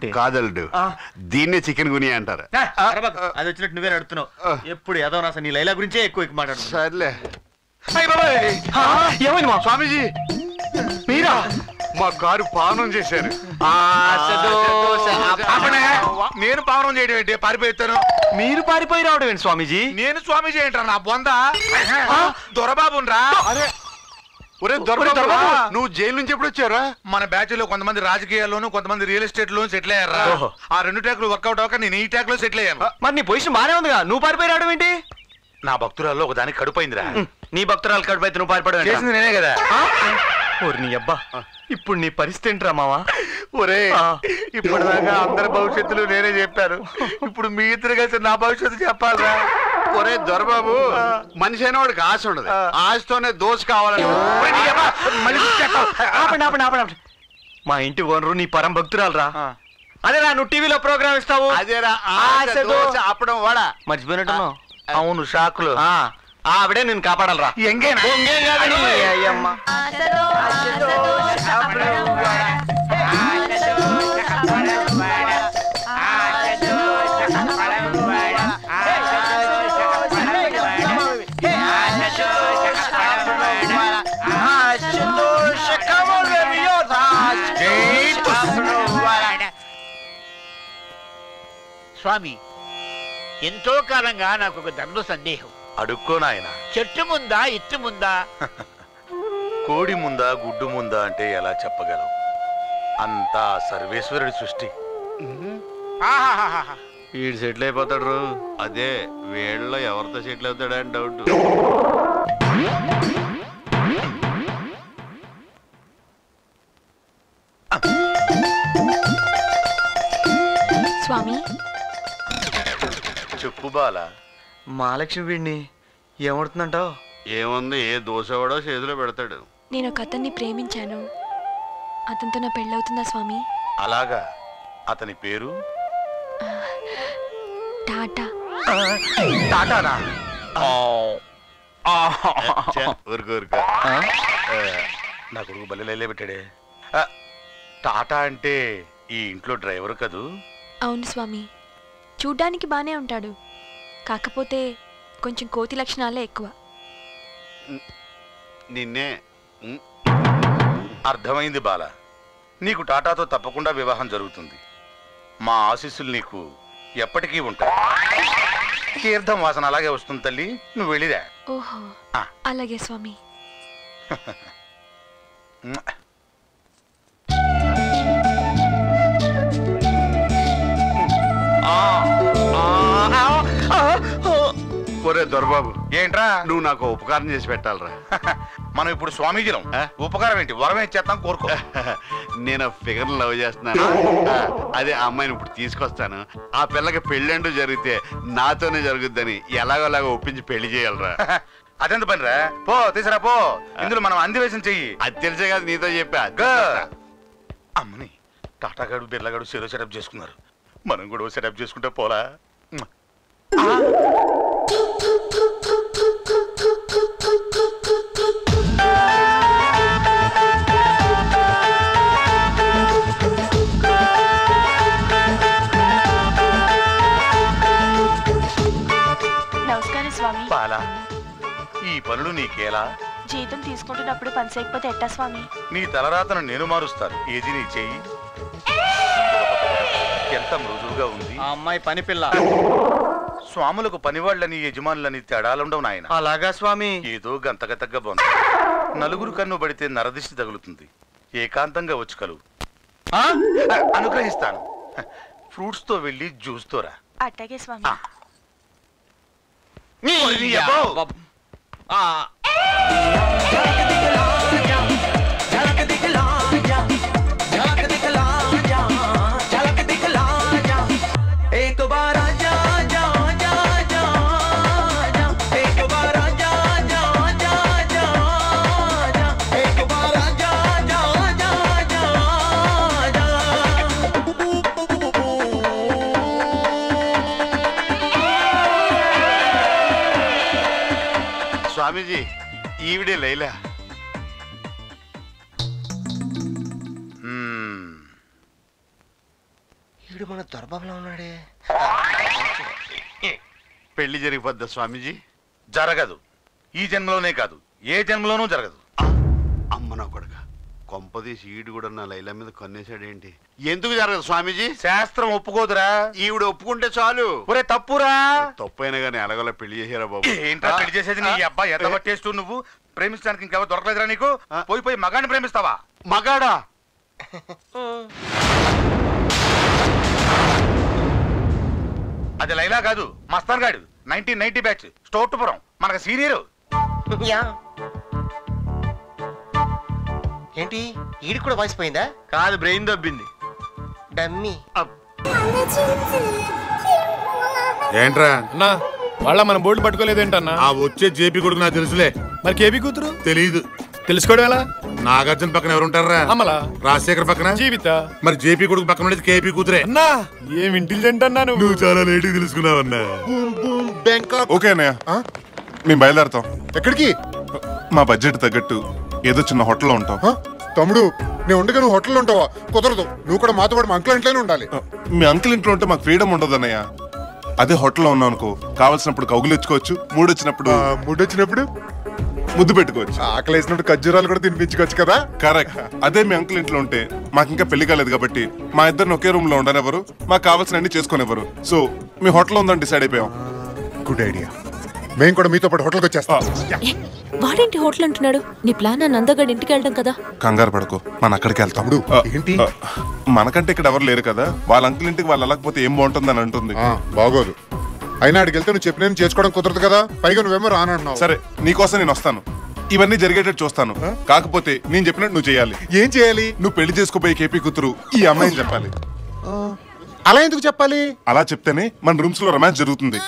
ఏమిటి? కాదలుడు, దీన్నే చికెన్ గునియా అంటారు. అది వచ్చినట్టు నువ్వే నడుతున్నావు. ఎప్పుడు ఏదో నీ లైలా గురించే ఎక్కువ మాట్లాడు. సర్లే. ఏమైంది మా స్వామీజీ, మీరా? మా కారు పావనం చేశారు. నేను పావనం చేయడం ఏంటి? పారిపోతాను. మీరు పారిపోయి రావడం ఏంటి స్వామీజీ? నేను స్వామీజీ ఏంట్రా నా బొందా? దొరబాబురా. ఒరే దొరబాబు, నువ్వు జైలు నుంచి ఎప్పుడు వచ్చారా? మన బ్యాచ్ లో కొంతమంది రాజకీయాల్లోనూ కొంతమంది రియల్ ఎస్టేట్ లోను సెటిల్ అయ్యారా. ఆ 2 ట్యాక్లు వర్కౌట్ అవ్వక నేను ఈ ట్యాక్ లో సెటిల్ అయ్యాను. మరి నీ పొజిషన్ బానే ఉందిగా, నువ్వు పారిపోయి రావడం ఏంటి? నా భక్తురాల్లో ఒక దానికి కడుపైందిరా. నీ భక్తురాలు కడుపైతే నువ్వు పారిపోవడం చేసింది నేనే కదా. ఓరి నీ అబ్బా, ఇప్పుడు నీ పరిస్థితి ఏంట్రా మావా? ఒరే, ఇప్పటిదాకా అందరి భవిష్యత్తులు నేనే చెప్పాను. ఇప్పుడు మీ ఇద్దరు కలిసి నా భవిష్యత్తు చెప్పాలరా. ఒరే దొరబాబు, మనిషి అయిన వాడికి ఆశ ఉండదు, ఆశతోనే దోశ కావాలని. మా ఇంటి ఓనరు నీ పరం భక్తురాలు రా. అదేరా నువ్వు టీవీలో ప్రోగ్రామ్ ఇస్తావు. అదేరా ఆశ దోశ అప్పడం వాడ. మర్చిపోయినట్టున్నావు. అవును, షాకులు. ఆవిడే నేను కాపాడాలరా. స్వామి, ఎంతో కాలంగా నాకు ఒక దండు సందేహం. అడుక్కో నాయన. చెట్టు ముందా ఇట్టు ముందా? కోడి ముందా గుడ్డు ముందా అంటే ఎలా చెప్పగలం? అంతా సర్వేశ్వరుడి సృష్టి. వీడు సెటిల్ అయిపోతాడు. అదే వీళ్ళలో ఎవరితో సెటిల్ అవుతాడని డౌట్. స్వామి, చెప్పు బాల. మహాలక్ష్మి వీడిని ఏమవుతుందంటావు? ఏముంది, ఏ దోశవాడో చేతిలో పెడతాడు. నేను ఒక అతన్ని ప్రేమించాను. అతనితో నా పెళ్ళవుతుందా స్వామి? అలాగా? అతని పేరు? టాటా. టాటానా? ఊరుకూరుకో. నా కొడుకు బల్లెలే పెట్టాడే. టాటా అంటే ఈ ఇంట్లో డ్రైవర్ కదూ? అవును స్వామి, చూడ్డానికి బానే ఉంటాడు, కాకపోతే కొంచెం కోతి లక్షణాలే ఎక్కువ. నిన్నే. అర్థమైంది బాల. నీకు టాటాతో తప్పకుండా వివాహం జరుగుతుంది. మా ఆశీస్సులు నీకు ఎప్పటికీ ఉంటాయి. తీర్థం వాసన అలాగే వస్తుంది తల్లి, నువ్వు వెళ్ళిరా. ఓహో, అలాగే స్వామి. ఒరే దొరబాబు, ఏంట్రా? నువ్వు నాకు ఉపకారం చేసి పెట్టాలరా. మనం ఇప్పుడు స్వామీజీలం. ఉపకారం ఏంటి, వరమే చేస్తాం, కోరుకో. నేను ఫిగర్ లవ్ చేస్తున్నాను. అదే అమ్మాయిని ఇప్పుడు తీసుకొస్తాను. ఆ పిల్లకి పెళ్ళంటూ జరిగితే నాతోనే జరుగుద్దని ఎలాగోలాగా ఒప్పించి పెళ్లి చేయాలరా. అదెంత పనిరా? పో తీసురా పో. ఇందులో మనం అందివేశం చెయ్యి. అది తెలిసే కదా నీతో చెప్పా. అమ్మని టాటాగాడు బిర్లాగాడు సెరో సెటప్ చేసుకున్నారు. మనం కూడా సెటప్ చేసుకుంటే పోలా? నమస్కారం స్వామి. పాలా, ఈ పనులు నీకేలా? జీతం తీసుకుంటున్నప్పుడు పని చేయకపోతే ఎట్టా స్వామి? నీ తలరాతను నేను మారుస్తాను. ఏది నీ చెయ్యి. ఎంత మృదువుగా ఉంది. ఆ అమ్మాయి పని పిల్ల. స్వాములకు పనివాళ్ళని యజమానులని తేడాలుండవు నాయన. అలాగా స్వామి? ఏదో గంతగతగ్గ బొంద. నలుగురు కన్ను పడితే నరదిష్టి తగులుతుంది. ఏకాంతంగా వచ్చి కలువు. అనుగ్రహిస్తాను. ఫ్రూట్స్ తో వెళ్ళి జ్యూస్ తో రా. అట్టాగే స్వామి. స్వామీజీ, ఈవిడే లైలా. దొరబాబులో ఉన్నాడే. పెళ్లి జరిగిపోద్దా స్వామీజీ? జరగదు. ఈ జన్మలోనే కాదు, ఏ జన్మలోనూ జరగదు. అమ్మ నా కొడుక, కొంపదీసి ఈడు కూడా నా లైలా మీద కన్నేశాడేంటి? ఎందుకు జరగదు స్వామీజీ? శాస్త్రం ఒప్పుకోదురా. ఈవిడ ఒప్పుకుంటే చాలు. ఒరే తప్పురా. తప్పైనా గానీ ఎలాగోలా పెళ్లి చేసారా బాబు? ఏంట్రా పెళ్లి చేసేది? నీ అబ్బాయి ఎంత పట్టేస్తూ నువ్వు ప్రేమించడానికి ఇంకెవరు దొరకలేదురా నీకు? పోయి మగాన్ని ప్రేమిస్తావా? మగాడా? అది లైలా కాదు, మస్తాన్ గాడు. 1990 బ్యాచ్, స్టోర్టుపురం, మనకు సీనియర్. ఏంటి ఈడికి కూడా వాయిస్ పోయిందా? కాదు, బ్రెయిన్ దబ్బింది. డమ్మీ. ఏంట్రా అన్నా వాళ్ళ మన బోర్డు పట్టుకోలేదేంటన్నా? ఆ వచ్చే జేపీ కొడుకు నాకు తెలుసులే. మరి కేబీ కూతురు తెలీదు. తెలుసుకోవడం ఎలా? నాగార్జున పక్కన ఎవరుంటారా? అమలా, రాజశేఖర్ పక్కన జీవిత. మరి జేపీ కొడుకు పక్కన ఉండేది కేపీ కూతురే. అన్నా ఏం ఇంటెలిజెంట్ అన్నా నువ్వు. చాలా లేట్ తెలుసుకున్నావన్నా. ఓకే అన్నయ్య, మేము బయలుదేరతాం. ఎక్కడికి? మా బడ్జెట్ తగ్గట్టు ఏదో చిన్న హోటల్లో ఉంటాం. తమ్ముడు, నేను ఉండగా నువ్వు హోటల్లో ఉంటావా? కుదరదు. నువ్వు కూడా మాతో పాటు మా అంకుల్ ఇంట్లోనే ఉండాలి. మీ అంకుల్ ఇంట్లో ఉంటే మాకు ఫ్రీడమ్ ఉండదు అన్నయ్య. అదే హోటల్లో ఉన్నాం అనుకో, కావాల్సినప్పుడు కౌగులు ఇచ్చుకోవచ్చు, మూడొచ్చినప్పుడు ముద్దు పెట్టుకోవచ్చు, ఆకలి వేసినప్పుడు ఖర్జూరాలు కూడా తినిపించుకోవచ్చు కదా. కరెక్ట్. అదే మీ అంకుల్ ఇంట్లో ఉంటే మాకు ఇంకా పెళ్లి కాలేదు కాబట్టి మా ఇద్దరిని ఒకే రూమ్ లో ఉండనివ్వరు, మాకు కావాల్సిన అన్ని చేసుకునేవారు. సో మీ హోటల్లో ఉందని డిసైడ్ అయిపోయాం. Good idea. మేము కూడా మీతో పాటు హోటల్కి వచ్చేస్తాం. వాడేంటి హోటల్ అంటున్నాడు? నీ ప్లాన్ ఆ నందగడ్ ఇంటికి వెళ్ళడం కదా. కంగారు పడుకో, మన అక్కడికి వెళ్తాం. ఏంటి? మనకంటే ఇక్కడ ఎవరు లేరు కదా, వాళ్ళ అంకుల్ ఇంటికి వాళ్ళు వెళ్ళకపోతే ఏం బాగుంటుందని అంటుంది. బాగోదు. అయినా అడిగి వెళ్తే నువ్వు చెప్పిన చేసుకోవడం కుదరదు కదా. పైగా నువ్వేమో రానన్నావు. సరే, నీకోసం నేను వస్తాను, ఇవన్నీ జరిగేటట్టు చూస్తాను. కాకపోతే నేను చెప్పినట్టు నువ్వు చేయాలి. ఏం చేయాలి? నువ్వు పెళ్లి చేసుకోబోయే కేపీ కూతురు ఈ అమ్మాయిని చెప్పాలి. అలా ఎందుకు చెప్పాలి? అలా చెప్తేనే మన రూమ్స్ లో రొమాన్స్ జరుగుతుంది.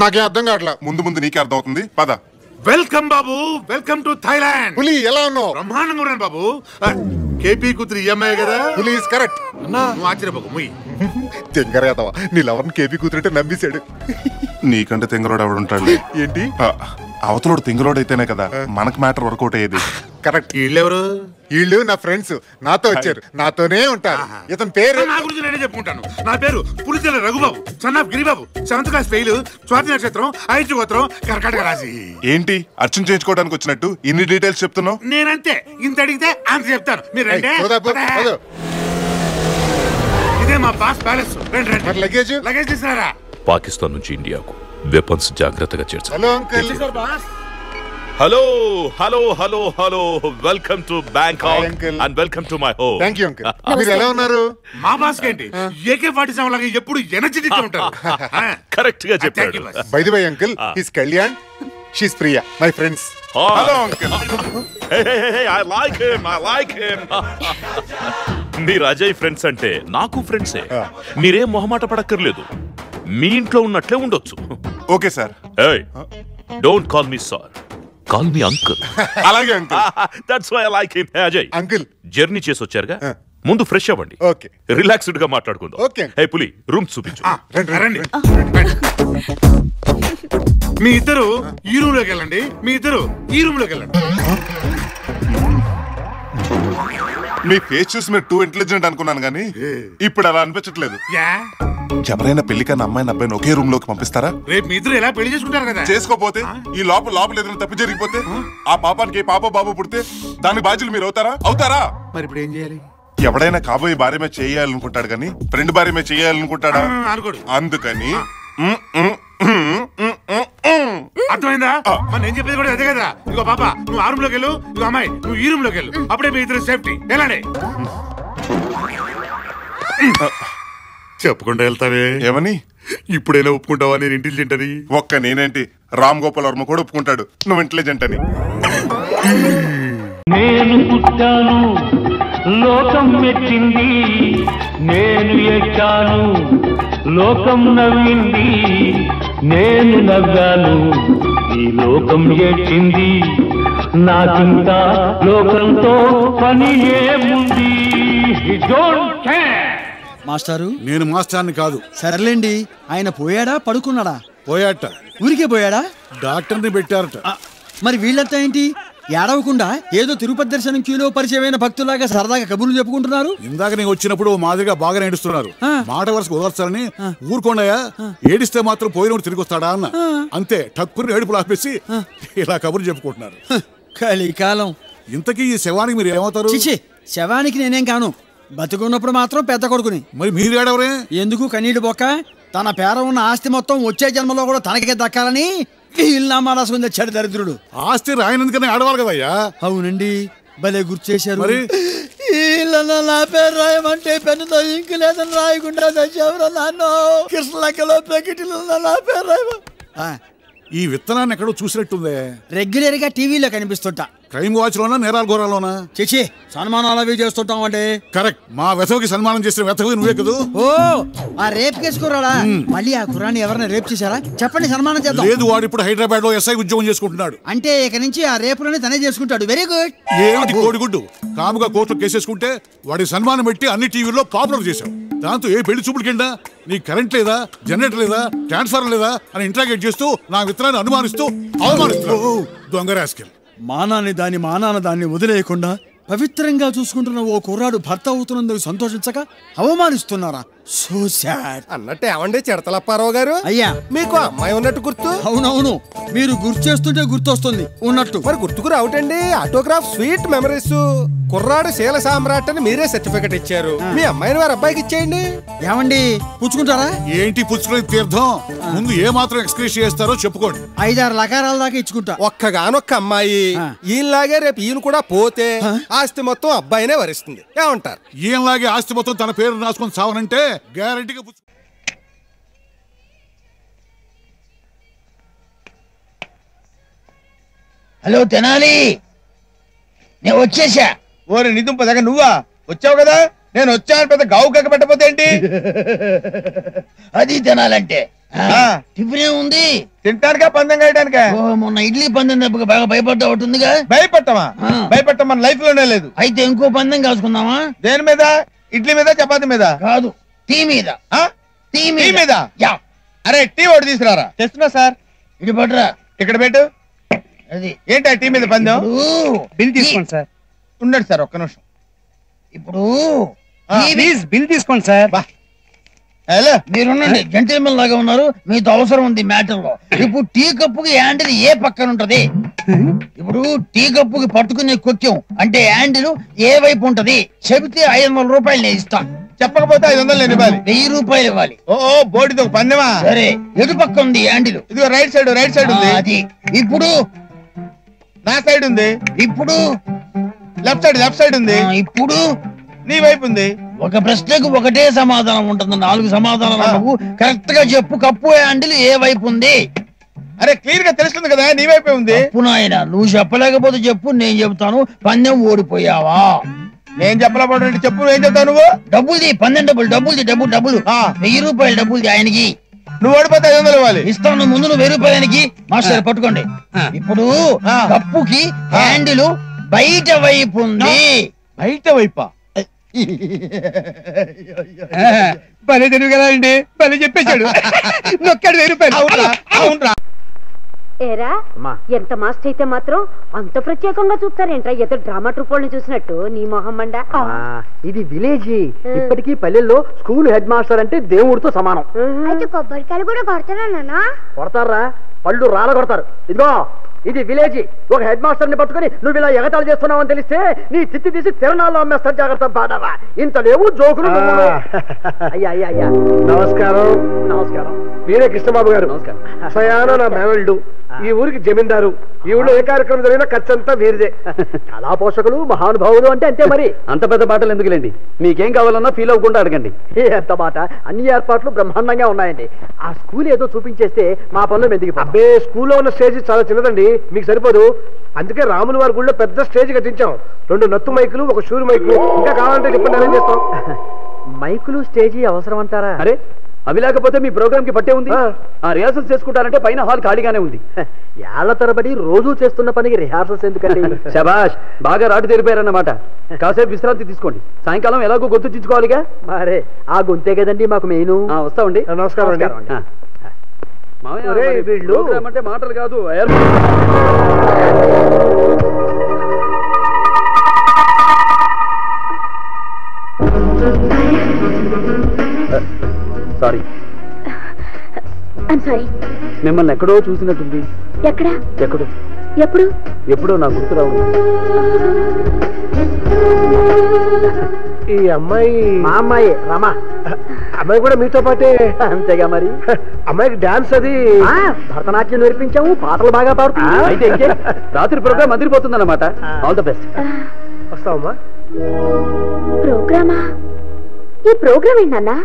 నాకేం అర్థం కావట్లా. ముందు ముందు నీకే అర్థం అవుతుంది, పద. Welcome Babu, welcome to Thailand. పులి ఎలా ఉన్నావు? బ్రహ్మాండంగా ఉన్నాను బాబు. కేపీ కూతురు ఈ అమ్మాయి కదా? పులి ఈస్ కరెక్ట్. నువ్వు ఆశ్చర్యపోకు. ముయ్ తెంగరేదవా, నీ లవర్ని కేపీ కూతురంటే నమ్మేశాడు. నీకంటే తెంగరోడు ఎవడు ఉంటాడు? ఏంటి? అవతలోడు తెంగరోడు అయితేనే కదా మనకు మ్యాటర్ వర్కౌట్ అయ్యేది. కరెక్ట్. వీళ్ళెవరు? వీళ్ళు నా ఫ్రెండ్స్, నాతో వచ్చారు, నాతోనే ఉంటారు. ఇతని పేరు నా గురించి నేనే చెప్పుకుంటాను. నా పేరు Pulichela Raghubabu, son of Giribabu. 7th class fail, Swati నక్షత్రం, ఐదు గోత్రం, కర్కాటక రాశి. ఏంటి అర్చన చేయించుకోవడానికి వచ్చినట్టు ఇన్ని డీటెయిల్స్ చెప్తున్నావు? నేనంతే, ఇంత అడిగితే అంత చెప్తాను. మీరు ఇదే మా బాస్ ప్యాలెస్. లగేజ్ లగేజ్ తీసుకున్నారా? పాకిస్తాన్ నుంచి ఇండియాకు వెపన్స్ జాగ్రత్తగా చేర్చాలి. Hello uncle. Hello hello hello hello, welcome to Bangkok and welcome to my home. Thank you uncle. మీరు ఎలా ఉన్నారు? మా బాస్ ఏంటి AK-47 లాగా ఎప్పుడు ఎనర్జెటిక్ గా ఉంటారు. కరెక్ట్ గా చెప్పాడు. By the way uncle, his Kalyan, she's Priya, my friends. Hello uncle. I like him, I like him. మీరు అజయ్ ఫ్రెండ్స్ అంటే నాకు ఫ్రెండ్సే. మీరేం మొహమాట పడక్కర్లేదు, మీ ఇంట్లో ఉన్నట్లే ఉండొచ్చు. Okay sir. Don't call me sir, call me uncle. అలాగే uncle. That's why I like him. Ajay uncle, journey చేసి వచ్చారుగా, ముందు ఫ్రెష్ అవ్వండి, ఓకే, రిలాక్స్డ్ గా మాట్లాడుకుందాం. ఓకే. హే పులి, రూమ్ చూపించు. రండి. మీ ఇద్దరు ఈ రూమ్ లోకి వెళ్ళండి, మీ ఇద్దరు ఈ రూమ్ లోకి వెళ్ళండి. మీ ఫేస్ చూసి మీరు టూ ఇంటెలిజెంట్ అనుకున్నాను కానీ ఇప్పుడు అలా అనిపించట్లేదు. ఎవరైనా పెళ్లికన్నా అమ్మాయిని అబ్బాయిని ఒకే రూమ్ లోకి పంపిస్తారా? రేపు మీ ఇద్దరు ఎలా పెళ్లి చేసుకుంటారు కదా. చేసుకోపోతే ఈ లోపల ఏదైనా తప్పు జరిగిపోతే ఆ పాపానికి పాప బాబు పుడితే దానికి బాధ్యులు మీరు అవుతారా? మరి ఇప్పుడు ఏం చేయాలి? ఎవడైనా కాబోయే భార్యమే చేయాలనుకుంటాడు కానీ ఫ్రెండ్ భార్యమే చేయాలనుకుంటాడా? అందుకని అర్థమైందా? నేను చెప్పేది కూడా అదే కదా. ఇగో పాప, నువ్వు ఆ రూమ్ లోకి వెళ్ళు, ఇగో అమ్మాయి నువ్వు ఈ రూమ్ లోకి వెళ్ళు. అప్పుడే మీ ఇద్దరు సేఫ్టీ. వెళ్ళండి. చెప్పకుండా వెళ్తావే ఏమని? ఇప్పుడైనా ఒప్పుకుంటావా నేను ఇంటెలిజెంట్ అని? ఒక్క నేనేంటి, రామ్ గోపాల్ వర్మ కూడా ఒప్పుకుంటాడు నువ్వు ఇంటెలిజెంట్ అని. నేను పుట్టాను, లోకం మెచ్చింది, నేను ఎక్కాను, లోకం నవ్వింది, నేను నవ్వాను, ఈ లోకం ఏడ్చింది, నాకింకా లోకంతో పని ఏముంది? Don't care. మాస్టారు, నేను మాస్టర్ని కాదు. సరేలేండి, ఆయన పోయాడా పడుకున్నాడా? పోయాట. ఊరికే పోయాడా? డాక్టర్ని పెట్టారట. మరి వీళ్ళంతా ఏంటి? ఏడవకుండా ఏదో తిరుపతి దర్శనం క్యూలో పరిచయమైన భక్తులాగా సరదాగా కబుర్లు చెప్పుకుంటున్నారు. ఇందాక నేను వచ్చినప్పుడు మాదిరిగా బాగా ఏడుస్తున్నారు. మాట వరుసకు ఓదార్చాలని ఊరుకోండయా, ఏడిస్తే మాత్రం పోయినప్పుడు తిరిగి వస్తాడా అన్న. అంతే టక్కుని ఏడుపులు ఆపేసి ఇలా కబుర్లు చెప్పుకుంటున్నారు. కలికాలం. ఇంతకీ ఈ శవానికి మీరు ఏమవుతారు? చిచి, శవానికి నేనేం కాను. బతుకున్నప్పుడు మాత్రం పెద్ద కొడుకుని. మరి మీరు ఏడవరే? ఎందుకు కన్నీటి బొక్క? తన పేర ఉన్న ఆస్తి మొత్తం వచ్చే జన్మలో కూడా తనకే దక్కాలని ఇల్లామా రాసుకుని తెచ్చాడు దరిద్రుడు. ఆస్తి రాయనందుకనే ఆడవాలి కదయ్యా. అవునండి, భలే గుర్తు చేశారు. మరి నా పేరు రాయమంటే పెన్నుతో ఇంక లేదని రాయకుండా తెచ్చావురా నాన్న. కృష్ణలంకలో ప్యాకెట్లు నా పేరు రాయమా. ఈ విత్తనాన్ని ఎక్కడో చూసినట్టుందే. రెగ్యులర్ గా టీవీలో కనిపిస్తుంటా. క్రైమ్ వాచ్ లోనా, నేరాల ఘోరాలోనా? చేచి సన్మానాలు అవి చేస్తుంటాం అంటే. కరెక్ట్. మా వెధవకి సన్మానం చేసిన వెధవి నువ్వే కదూ. ఓ, ఆ రేప్ కేసు కుర్రాడా? మళ్ళీ ఆ కుర్రాన్ని ఎవరైనా రేప్ చేశారా? చెప్పండి, సన్మానం చేద్దాం. లేదు, వాడు ఇప్పుడు హైదరాబాద్ లో ఎస్ఐ ఉద్యోగం చేసుకుంటున్నాడు. అంటే ఇక నుంచి ఆ రేపులోనే తనే చేసుకుంటాడు. Very good. ఏమిటి కోడిగుడ్డు? కాముగా కోర్టులో కేసేసుకుంటే వాడి సన్మానం పెట్టి అన్ని టీవీల్లో పాపులర్ చేశావు. దాంతో ఏ పెళ్లి చూపుల కింద నీ కరెంట్ లేదా, జనరేటర్ లేదా, ట్రాన్స్ఫార్మర్ లేదా అని ఇంట్రాగేట్ చేస్తూ నా విత్తనాన్ని అనుమానిస్తూ అవమానిస్తున్నావు. దొంగ రాస్కెల్. మానాన దాన్ని వదిలేయకుండా పవిత్రంగా చూసుకుంటున్న ఓ కుర్రాడు భర్త అవుతున్నందుకు సంతోషించక అవమానిస్తున్నారా? So sad. అన్నట్టు ఏమండి చిడతలప్పారావు గారు, అయ్యా మీకు అమ్మాయి ఉన్నట్టు గుర్తు? అవునవును, మీరు గుర్తు చేస్తుంటే గుర్తొస్తుంది ఉన్నట్టు. మరి గుర్తుకు రావటండి. Autograph, sweet memories. కుర్రాడు శీల సామ్రాట్ అని మీరే సర్టిఫికెట్ ఇచ్చారు. మీ అమ్మాయిని వారి అబ్బాయికి ఇచ్చేయండి. ఏమండి, పుచ్చుకుంటారా? ఏంటి పుచ్చుకునే తీర్థం? ముందు ఏ మాత్రం ఎక్స్క్రీజ్ చేస్తారో చెప్పుకోండి. 5-6 లకారాల దాకా ఇచ్చుకుంటా. ఒక్కగానొక్క అమ్మాయి. ఈయనలాగే రేపు ఈయన కూడా పోతే ఆస్తి మొత్తం అబ్బాయినే వరిస్తుంది. ఏమంటారు? ఈయనలాగే ఆస్తి మొత్తం తన పేరు రాసుకొని సావనంటే గ్యారంటీగా. హలో తెనాలి, నేను వచ్చేసా. ఓరి నిదుంప దగ్గర నువ్వా వచ్చావు కదా? నేను వచ్చాను పెద్ద గావు కక్క పెట్టపోతే ఏంటి? అది తినాలంటే టిఫిన్ ఉంది. తింటానికా పందెం కాయడానికా? మొన్న ఇడ్లీ పందెం దెబ్బకి బాగా భయపడ్డా ఉంటుందిగా. భయపడతావా? భయపడటం మన లైఫ్ లోనే లేదు. అయితే ఇంకో పందెం కాసుకుందామా? దేని మీద? ఇడ్లీ మీద, చపాతి మీద? కాదు, టీ మీద. టీ మీద? అరే టీ ఒకటి తీసుకురారా. తెస్తున్నా సార్. ఇటు పట్టురా. ఇక్కడ పెట్టు. అది ఏంటా టీ మీద పందెం? బిల్ తీసుకోండి సార్. ఉండండి సార్ ఒక్క నిమిషం. ఇప్పుడు ప్లీజ్ బిల్ తీసుకోండి సార్. హలో, మీరుండండి, జెంటిల్మెన్ లాగా ఉన్నారు. మీతో అవసరం ఉంది మ్యాటర్ లో. ఇప్పుడు టీ కప్పుకి హ్యాండిల్ ఏ పక్కన ఉంటది? ఇప్పుడు టీ కప్పుకి పట్టుకునే కొక్యం అంటే హ్యాండిల్ ఏ వైపు ఉంటది? చెబితే 500 రూపాయలు నేను ఇస్తాను. చెప్పకపోతే 500 నేను ఇవ్వాలి. 1000 రూపాయలు ఇవ్వాలి. ఓ బోర్డుతో ఒక పందెమా? సరే, ఎటు పక్క ఉంది హ్యాండిల్? ఇదిగో రైట్ సైడ్ ఉంది. అది ఇప్పుడు నా సైడ్ ఉంది. ఇప్పుడు లెఫ్ట్ సైడ్ ఉంది. ఇప్పుడు నీ వైపు ఉంది. ఒక ప్రశ్నకు ఒకటే సమాధానం ఉంటుంది. 4 సమాధానాలు కరెక్ట్ గా చెప్పు. కప్పు హ్యాండిల్ ఏ వైపు ఉంది? అరే క్లియర్ గా తెలుస్తుంది కదా, నీ వైపే ఉంది. నాయన, నువ్వు చెప్పలేకపోతే చెప్పు, నేను చెప్తాను. పందెం ఓడిపోయావా? నేను చెప్పలేకపోతే చెప్పు, ఏం చెప్తావు నువ్వు? డబ్బులు పందెం డబ్బులు 1000 రూపాయలు డబ్బులు ఆయనకి. నువ్వు ఓడిపోతే 500 ఇవ్వాలి. ఇస్తాను. ముందు నువ్వు 1000 రూపాయలకి. మాస్టర్ పట్టుకోండి. ఇప్పుడు కప్పుకి హ్యాండిల్ బయట వైపు ఉంది. బయట వైపా? భలే తెలివి కదా అండి, భలే చెప్పేశాడు. నొక్కాడు 1000 రూపాయలు. అవునరా? ఏరా, ఎంత మాస్ట్ అయితే మాత్రం అంత ప్రత్యేకంగా చూస్తారేంట్రా? ఏదో డ్రామా ట్రూప్ వాళ్ళని చూసినట్టు నీ మొహం మండ. ఇది విలేజ్. ఇప్పటికీ పల్లెల్లో స్కూల్ హెడ్ మాస్టర్ అంటే దేవుడితో సమానం. అయితే కొబ్బరికాయలు కూడా కొడతారా నాన్న? కొడతారా? పళ్ళు రాల కొడతారు. ఇదిగో, ఇది విలేజ్. ఒక హెడ్ మాస్టర్ ని పట్టుకుని నువ్వు ఇలా ఎగతాళి చేస్తున్నావు అని తెలిస్తే నీ చిత్తి తీసి తిరణాల్లో అమ్మేస్తారు. జాగ్రత్త బాధవా. ఇంత లేవు జోకులు. అయ్యా అయ్యా అయ్యా, నమస్కారం. నమస్కారం. మీరే కృష్ణబాబు గారు? నమస్కారం. సయాన నా మేనల్డు. ఈ ఊరికి జమీందారు. ఈ ఊళ్ళో ఏ కార్యక్రమం జరిగినా ఖర్చంతా వీరిదే. కళా పోషకులు, మహానుభావులు అంటే అంతే మరి. అంత పెద్ద మాటలు ఎందుకులేండి. మీకేం కావాలన్నా ఫీల్ అవ్వకుండా అడగండి. ఎంత మాట. అన్ని ఏర్పాట్లు బ్రహ్మాండంగా ఉన్నాయండి. ఆ స్కూల్ ఏదో చూపించేస్తే మా పనులు మెదిగి. అబ్బే, స్కూల్లో ఉన్న స్టేజ్ చాలా చిన్నదండి, మీకు సరిపోదు. అందుకే రాముల వారి గుళ్ళో పెద్ద స్టేజ్ కట్టించాం. 2 నత్తు మైకులు, 1 షూరు మైకులు. ఇంకా కావాలంటే చెప్పండి, అరేంజ్ చేస్తాం. మైకులు, స్టేజీ అవసరం అంటారా? అరే, అవి లేకపోతే మీ ప్రోగ్రామ్ కి పట్టే ఉంది. ఆ రిహార్సల్స్ చేసుకుంటారంటే పైన హాల్ ఖాళీగానే ఉంది. ఏళ్ల తరబడి రోజు చేస్తున్న పనికి రిహార్సల్స్ ఎందుకండి? శబాష్, బాగా రాటు తెరిపారన్నమాట. కాసేపు విశ్రాంతి తీసుకోండి. సాయంకాలం ఎలాగో గొంతు చించుకోవాలిగా. మరే ఆ గొంతే కదండి మాకు మెయిన్. వస్తామండి. నమస్కారం అండి. వీళ్ళు అంటే మాటలు కాదు. సారీ. సారీ. మిమ్మల్ని ఎక్కడో చూసినట్టుంది. ఎక్కడ? ఎక్కడో. ఎప్పుడు? ఎప్పుడో నా గుర్తు రావు. ఈ అమ్మాయి మా అమ్మాయి రమ. అమ్మాయి కూడా మీతో పాటే? అంతేగా మరి. అమ్మాయికి డాన్స్ అది భరతనాట్యం నేర్పించాము, పాటలు బాగా పాడుతుంది. అయితే ఇంకే రాత్రి ప్రోగ్రామ్ అదిరిపోతుంది అన్నమాట. All the best. వస్తావమ్మా. ప్రోగ్రామా? ఈ ప్రోగ్రామ్ ఏంటన్నా?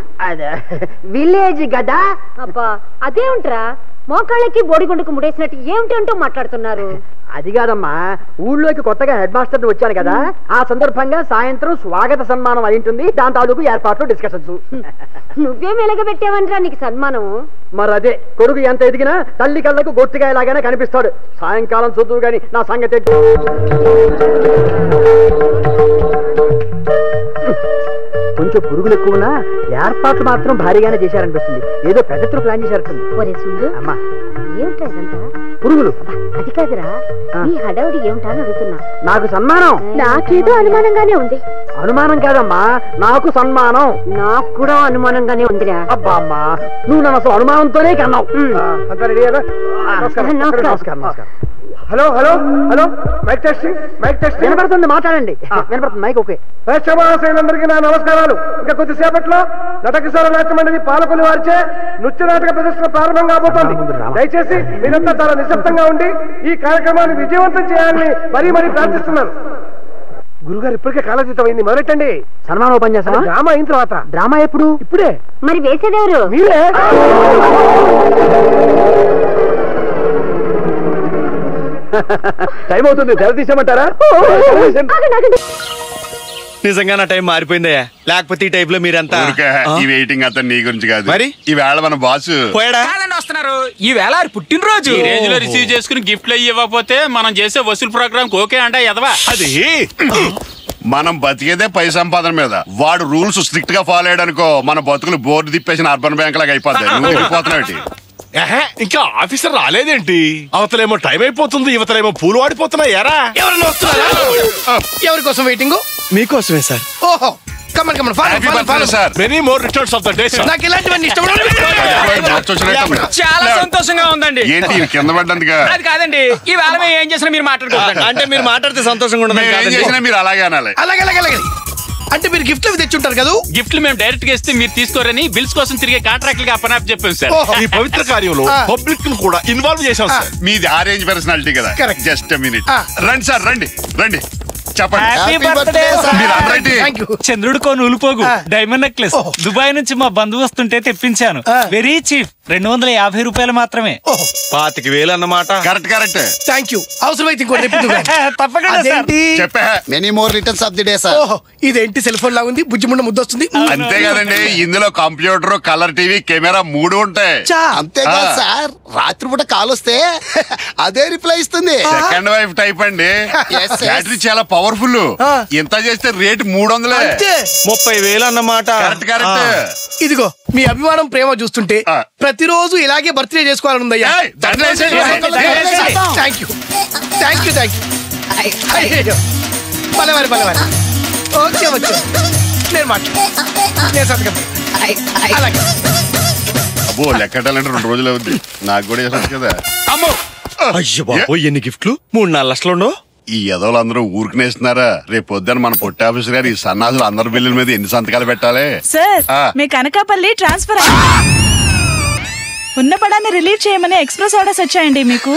విలేజ్ గదా. అబ్బా అదే ఉంటారా? మోకాళ్ళకి బోడిగుండుకు ముడేసినట్టు ఏమిటి అంటూ మాట్లాడుతున్నారు. అది కాదమ్మా, ఊళ్ళోకి కొత్తగా హెడ్ మాస్టర్ వచ్చాను కదా, ఆ సందర్భంగా సాయంత్రం స్వాగత సన్మానం అయి ఉంటుంది. దాని తాలూకు ఏర్పాట్లు డిస్కషన్స్. నువ్వేం వెలగబెట్టావనరా నీకు సన్మానం? మరి అదే, కొడుకు ఎంత ఎదిగినా తల్లి కళ్ళకు గొట్టిగాయలాగానే కనిపిస్తాడు. సాయంకాలం చూద్దువు గాని నా సంగతి. కొంచెం పురుగులు ఎక్కువనా ఏర్పాట్లు మాత్రం భారీగానే చేశారనిపిస్తుంది. ఏదో పెద్దలు ప్లాన్ చేశారట్టుంది. అమ్మా ఏమిటా ఇదంతా? పురుగులు. అది కాదురా, ఈ హడావుడి ఏమిటా అని అడుగుతున్నా. నాకు సన్మానం. నాకేదో అనుమానంగానే ఉంది. అనుమానం కాదమ్మా, నాకు సన్మానం. నాకు కూడా అనుమానంగానే ఉందిరా. అబ్బా అమ్మా, నువ్వు నన్ను అసలు అనుమానంతోనే కన్నావు. అంతా రెడీ అయ్యారా? నమస్కారం. నమస్కారం. Hello hello hello, mic testing. Mic testing. వినపడుతుంది, మాట్లాడండి. వినపడుతుంది, మైక్ ఓకే. ప్రేక్షమాశ్రయులందరికీ నా నమస్కారాలు. ఇంకా కొద్దిసేపట్లో నటకిశోర నాట్య మండలి పాలకులు వారిచే నృత్య నాటక ప్రదర్శన ప్రారంభం కాబోతోంది. దయచేసి మీరంతా చాలా నిశ్శబ్దంగా ఉండి ఈ కార్యక్రమాన్ని విజయవంతం చేయాలని మరీ ప్రార్థిస్తున్నాను. గురుగారు ఇప్పటికే కాలజీతం అయింది, మొదలెట్టండి. సన్మానం ఓపెన్ చేస్తాను. డ్రామా అయిన తర్వాత. డ్రామా ఎప్పుడు? ఇప్పుడే. మరి వేసేదెవరు? మీరే. టైం అవుతుంది, తెర తీసేయమంటారా? నిజంగా నా టైం మారిపోయిందయ్యా, లేకపోతే ఈ టైప్ లో మీరంతా. ఈ వెయిటింగ్ అతను నీ గురించి కాదు, మరి ఈవేళ మన బాసు వస్తున్నారు. ఈ వేళ పుట్టినరోజు ఈ రేంజ్ లో రిసీవ్ చేసుకుని గిఫ్ట్లు ఇవ్వకపోతే మనం చేసే వసూలు ప్రోగ్రామ్ ఓకే అంట ఎదవా. అది మనం బతికేదే పై సంపాదన మీద. వాడు రూల్స్ స్ట్రిక్ట్ గా ఫాలో అయ్యాడనుకో, మన బతుకులు బోర్డు తిప్పేసిన అర్బన్ బ్యాంక్ లాగా అయిపోతాయి. ఇంకా ఆఫీసర్ రాలేదేంటి? అవతలేమో టైం అయిపోతుంది, యువతలేమో పూలు వాడిపోతున్నాయి. ఎరా ఎవరైనా వస్తున్నారా? ఎవరి కోసం వెయిటింగ్? మీకోసమే సార్. ఓహో, come on come on, follow sir. Many more returns of the day sir. నాకు ఇలాంటివన్నీ ఇష్టం. చాలా సంతోషంగా ఉందండి. ఏంటి కింద పడ్డందుగా? అది కాదండి, ఈ వేళ మేము ఏం చేసినా మీరు మాట్లాడుకోండి. అంటే మీరు మాట్లాడితే సంతోషంగా ఉండదు. ఏం చేసినా మీరు అలాగే అనాలి. అలాగే. అంటే మీరు గిఫ్ట్లు అవి తెచ్చుంటారు కదా? గిఫ్ట్లు మేము డైరెక్ట్ గా ఇస్తే మీరు తీసుకోరని బిల్స్ కోసం తిరిగే కాంట్రాక్ట్ గా అప్పనాప్ చెప్పాం సార్. ఈ పవిత్ర కార్యంలో పబ్లిక్ ను కూడా ఇన్వాల్వ్ చేశాం సార్. మీది ఆరేంజ్ పర్సనాలిటీ కదా. Just minute. రండి సార్, రండి చంద్రుడికో నూలుపోగు డైమండ్ నెక్లెస్ దుబాయ్ నుంచి మా బంధువు వస్తుంటే తెప్పించాను. వెరీ చీప్, 250 రూపాయలు మాత్రమే. 25,000 అన్నమాట. కరెక్ట్. Thank you. అవసరమైతే తప్పకుండా. Many more returns of the day sir. ఇదేంటి సెల్ ఫోన్ లా ఉంది? బుజ్జిముండ ముద్దొస్తుంది. అంతే కదండి, ఇందులో కంప్యూటర్, కలర్ టీవీ, కెమెరా 3 ఉంటాయి. అంతేకాదు సార్, రాత్రిపూట కాల్ వస్తే అదే రిప్లై ఇస్తుంది. సెకండ్ వైఫ్ టైప్ అండి. బ్యాటరీ చాలా పవర్ఫుల్. ఇంత చేస్తే రేట్ 300. 30,000 అన్నమాట. కరెక్ట్. ఇదిగో మీ అభిమానం, ప్రేమ చూస్తుంటే ప్రతిరోజు ఇలాగే బర్త్డే చేసుకోవాలని ఉందయ్యా. Thank you. భలేవారి. ఓకే, వచ్చా నేను సంతకం. అలాగే. అబ్బో, లెక్కటాలంటే 2 రోజులు అవుద్ది. నాకు కూడా చేసొచ్చు కదా. అమ్మో, అయ్యో బాబోయ్, ఎన్ని గిఫ్ట్లు? 3-4 లక్షలు ఉండవు. ఈ ఎదవలు అందరూ ఊరుకునేస్తున్నారా? రేపు పొద్దున మన పొట్టి ఆఫీసర్ గారు ఈ సన్నాసులు అందరి బిల్లుల మీద ఎన్ని సంతకాలు పెట్టాలి? సార్, మీ కనకాపల్లి ట్రాన్స్ఫర్ ఉన్న పడాన్ని రిలీవ్ చేయమని ఎక్స్ప్రెస్ ఆర్డర్స్ వచ్చాయండి మీకు.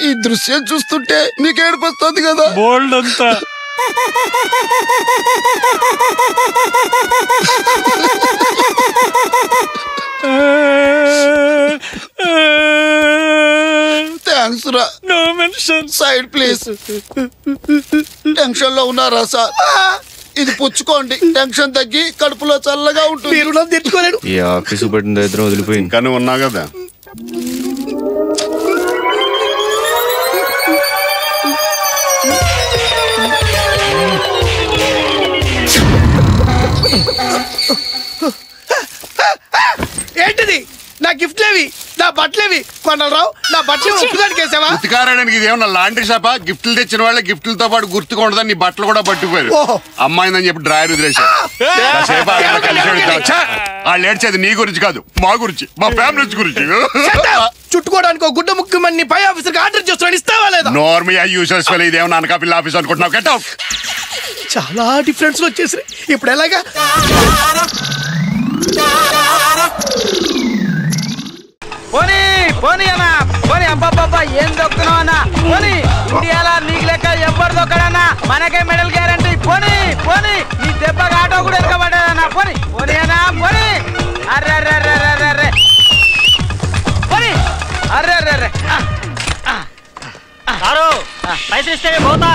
ఈ దృశ్యం చూస్తుంటే నీకు ఏడుపొస్తుంది కదా. బోల్డ్ అంతా థ్యాంక్స్ రా. No mention. Side please. Tension లో ఉన్నారా సార్? ఇది పుచ్చుకోండి, టెన్షన్ తగ్గి కడుపులో చల్లగా ఉంటుంది. మీరు తెచ్చుకోలేడు. ఈ ఆఫీసు పట్టిన దరిద్రం వదిలిపోయింది. కానీ ఉన్నావు కదా. ఏంటిది? నా గిఫ్ట్లేవి, నా బట్టలేవి కొండలరావు, నా బట్టలు ఉప్పుగాడికేసావా? ఉతికారానికి ఇదేమన్నా లాండ్రీ షాపా? గిఫ్ట్లు తెచ్చిన వాళ్ళే గిఫ్ట్లతో పాటు గుర్తుకుండదని నీ బట్టలు కూడా పట్టిపోయారు. అమ్మాయిందని చెప్పి డ్రాయర్ వదిలేసా. వాళ్ళు ఏడ్చేది నీ గురించి కాదు, మా గురించి, మా ఫ్యామిలీ గురించి. చుట్టుకోవడానికి ఒక గుడ్డ ముఖ్యమని పై ఆఫీసర్ ఆర్డర్ చేస్తున్నాడు, ఇస్తావా లేదా? నార్మల్ యూజర్స్ వల్ల ఇదేమన్నా అనకాపిల్ల ఆఫీస్ అనుకుంటున్నావు? Get out. చాలా డిఫరెన్స్ వచ్చేసాయి. ఇప్పుడు ఎలాగా? పోనీ పోనీ అన్నా, పోనీ అబ్బాబ్బా ఏం దొక్కున్నావు అన్నా, పోనీ ఇండియాలో నీకు లెక్క ఎవ్వరు దొక్కడన్నా, మనకే మెడల్ గ్యారంటీ. పోనీ పోనీ నీ దెబ్బగా ఆటో కూడా ఎక్కబడ్డదన్నా. పోనీ పోనీ అన్నా, పోనీ. Array array array array array పోనీ, అర్రే అర్రే అర్రే. పైసలు ఇస్తే పోతా.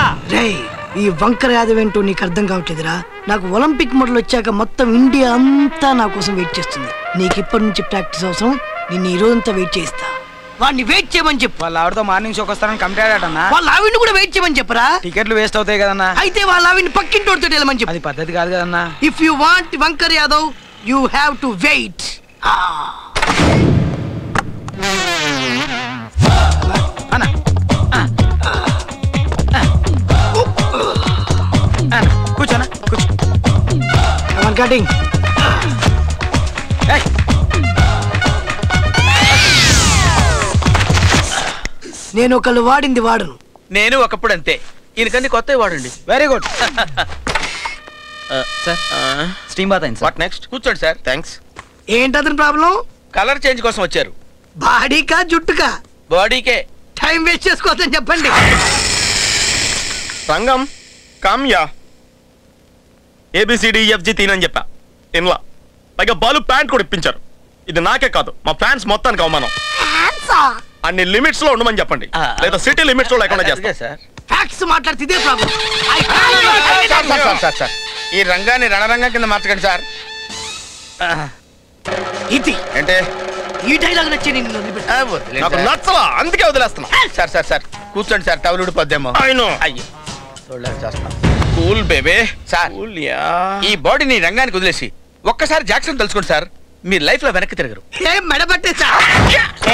ఈ వంకర యాదవ్ ఏంటో నీకు అర్థం కావట్లేదురా. నాకు ఒలింపిక్ మెడల్ వచ్చాక మొత్తం ఇండియా అంతా నా కోసం వెయిట్ చేస్తుంది. నీకు ఇప్పటి నుంచి ప్రాక్టీస్ అవసరం. నిన్ను ఈ రోజంతా వెయిట్ చేస్తా. వాడిని వెయిట్ చేయమని చెప్పు. వాళ్ళ ఆవిడతో మార్నింగ్ షోకి వస్తానని కమిటీ ఆడటన్నా. వాళ్ళ ఆవిడ్ని కూడా వెయిట్ చేయమని చెప్పరా. టికెట్లు వేస్ట్ అవుతాయి కదన్నా. అయితే వాళ్ళ ఆవిడ్ని పక్కింటోడితో వెళ్ళమని చెప్పు. అది పద్ధతి కాదు కదన్నా. If you want Vankar Yadav you have to wait. కూర్చోనా, కూర్చో. కటింగ్. నేను ఒకళ్ళు వాడింది వాడను. నేను ఒకప్పుడు అంతే. ఈయనకన్నీ కొత్త వాడండి. Very good sir. Steam bath అయింది. What next? కూర్చోండి సార్. థ్యాంక్స్. ఏంటి అతని ప్రాబ్లం? కలర్ చేంజ్ కోసం వచ్చారు. బాడీకా జుట్టుకా? బాడీకే. టైం వేస్ట్ చేసుకోవద్దని చెప్పండి. రంగం కామ్యా ABCDEFG తీనని చెప్పా ఇన్లా. పైగా బాలు ప్యాంట్ కూడా ఇప్పించారు. ఇది నాకే కాదు, మా ఫ్యాన్స్ మొత్తానికి అవమానం. అన్ని లిమిట్స్ లో ఉండమని చెప్పండి, లేదా సిటీ లిమిట్స్ లో లేకుండా చేస్తా. ఫ్యాక్ట్స్ మాట్లాడితే ఇదే ప్రాబ్లం. సార్ ఈ రంగాన్ని రణరంగం కింద మార్చకండి సార్. ఇది అంటే ఈ డైలాగ్ నచ్చే నాకు నచ్చలా, అందుకే వదిలేస్తున్నా. సార్ సార్ సార్ కూర్చోండి సార్. టవల్ ఊడిపోద్దేమో. అయ్యో చేస్తాం. కూల్ బేబే. సార్ ఈ బాడీని రంగానికి వదిలేసి ఒక్కసారి జాక్సన్ తెలుసుకోండి సార్. మీ లైఫ్ లో వెనక్కి తిరగరు.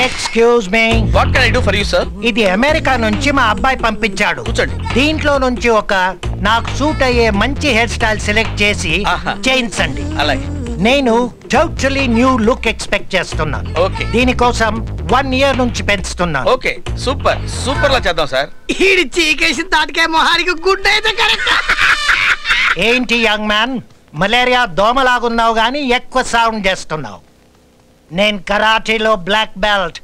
Excuse me, what can I do for you sir? ఇది అమెరికా నుంచి మా అబ్బాయి పంపించాడు. కూర్చోండి. దీంట్లో నుంచి ఒక నాకు సూట్ అయ్యే మంచి హెయిర్ స్టైల్ సెలెక్ట్ చేసి చేయించండి. అలాగే. నేను టోటలీ న్యూ లుక్ ఎక్స్పెక్ట్ చేస్తున్నాను. ఓకే. దీనికోసం 1 year నుంచి పెంచుతున్నాను. ఓకే సూపర్ సూపర్ లా చేద్దాం సార్. ఈడి చీకేసి దాటికే మొహానికి గుడ్ అయితే కరెక్ట్. ఏంటి యంగ్ మ్యాన్, మలేరియా దోమలాగున్నావు గానీ ఎక్కువ సౌండ్ చేస్తున్నావు. నేను కరాటీలో బ్లాక్ బెల్ట్,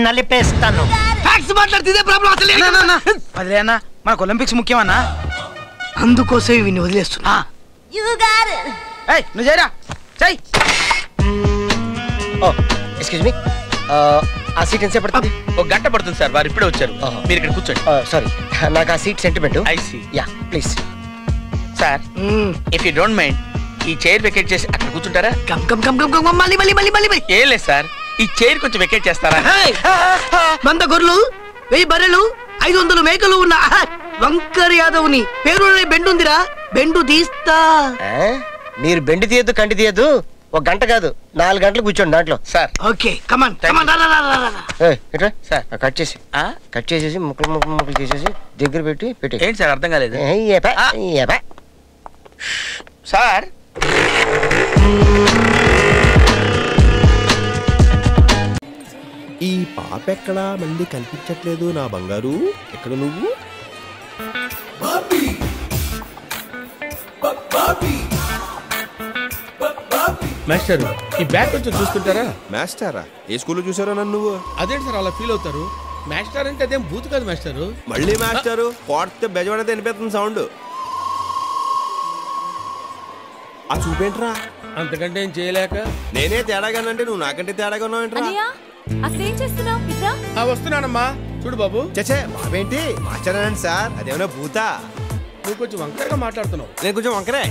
నలిపేస్తాను. ఫ్యాక్ట్స్ మాట్లాడితే ఇదే ప్రాబ్లం. అదేనా మనకు ఒలింపిక్స్ ముఖ్యమన్నా, అందుకోసం వీడిని వదిలేస్తున్నా. నువ్వు చేయరా చెయ్. ఎక్స్క్యూజ్ మీ, ఆ సీట్ ఎంతసేపు పడుతుంది? 1 గంట పడుతుంది సార్. వారు ఇప్పుడే వచ్చారు. మీరు ఇక్కడ కూర్చోండి. సారీ, నాకు ఆ seat sentiment. I see. Yeah please sir. If you don't mind ఈ చైర్ వెకేట్ చేసి అక్కడ కూర్చుంటారా? ఏం లేదు సార్, ఈ చైర్ కొంచెం వెకేట్ చేస్తారా? 100 గొర్రెలు, 1000 బర్రెలు, 500 మేకలు ఉన్న వంకర్ యాదవ్ ని పేరు బెండుందిరా. బెండు తీస్తా. మీరు బెండి తీయద్దు, కంటి తీయద్దు. 1 గంట కాదు, 4 గంటలు కూర్చోండి దాంట్లో. సార్ ఓకే కమాన్ కమాన్. సార్ కట్ చేసేసి ముక్కలు చేసేసి దగ్గర పెట్టి ఏంటి సార్ అర్థం కాలేదు సార్. ఈ పాప ఎక్కడా మళ్ళీ కనిపించట్లేదు నా బంగారు. ఎక్కడ నువ్వు? మాస్టర్ ఈ బ్యాగ్ కొంచెం చూసుకుంటారా? మాస్టరా? ఏ స్కూల్లో చూసారో నన్ను నువ్వు? అదేంటి సార్ అలా ఫీల్ అవుతారు? మాస్టర్ అంటే అదేం బూత్ కాదు మాస్టర్. మళ్ళీ మాస్టరు కొడితే బెజవాడైతే వినిపిస్తుంది సౌండ్. ఆ చూపేంట్రా? అంతకంటే ఏం చేయలేక నేనే తేడాగానంటే నువ్వు నాకంటే తేడాగా ఉన్నావేంట్రా? వస్తున్నానమ్మా. చూడు బాబు. చచ్చే బాబేంటి మాస్టరేనండి సార్, అదేమన్నా బూతా? నువ్వు కొంచెం వంకరగా మాట్లాడుతున్నావు. నేను కొంచెం వంకరే.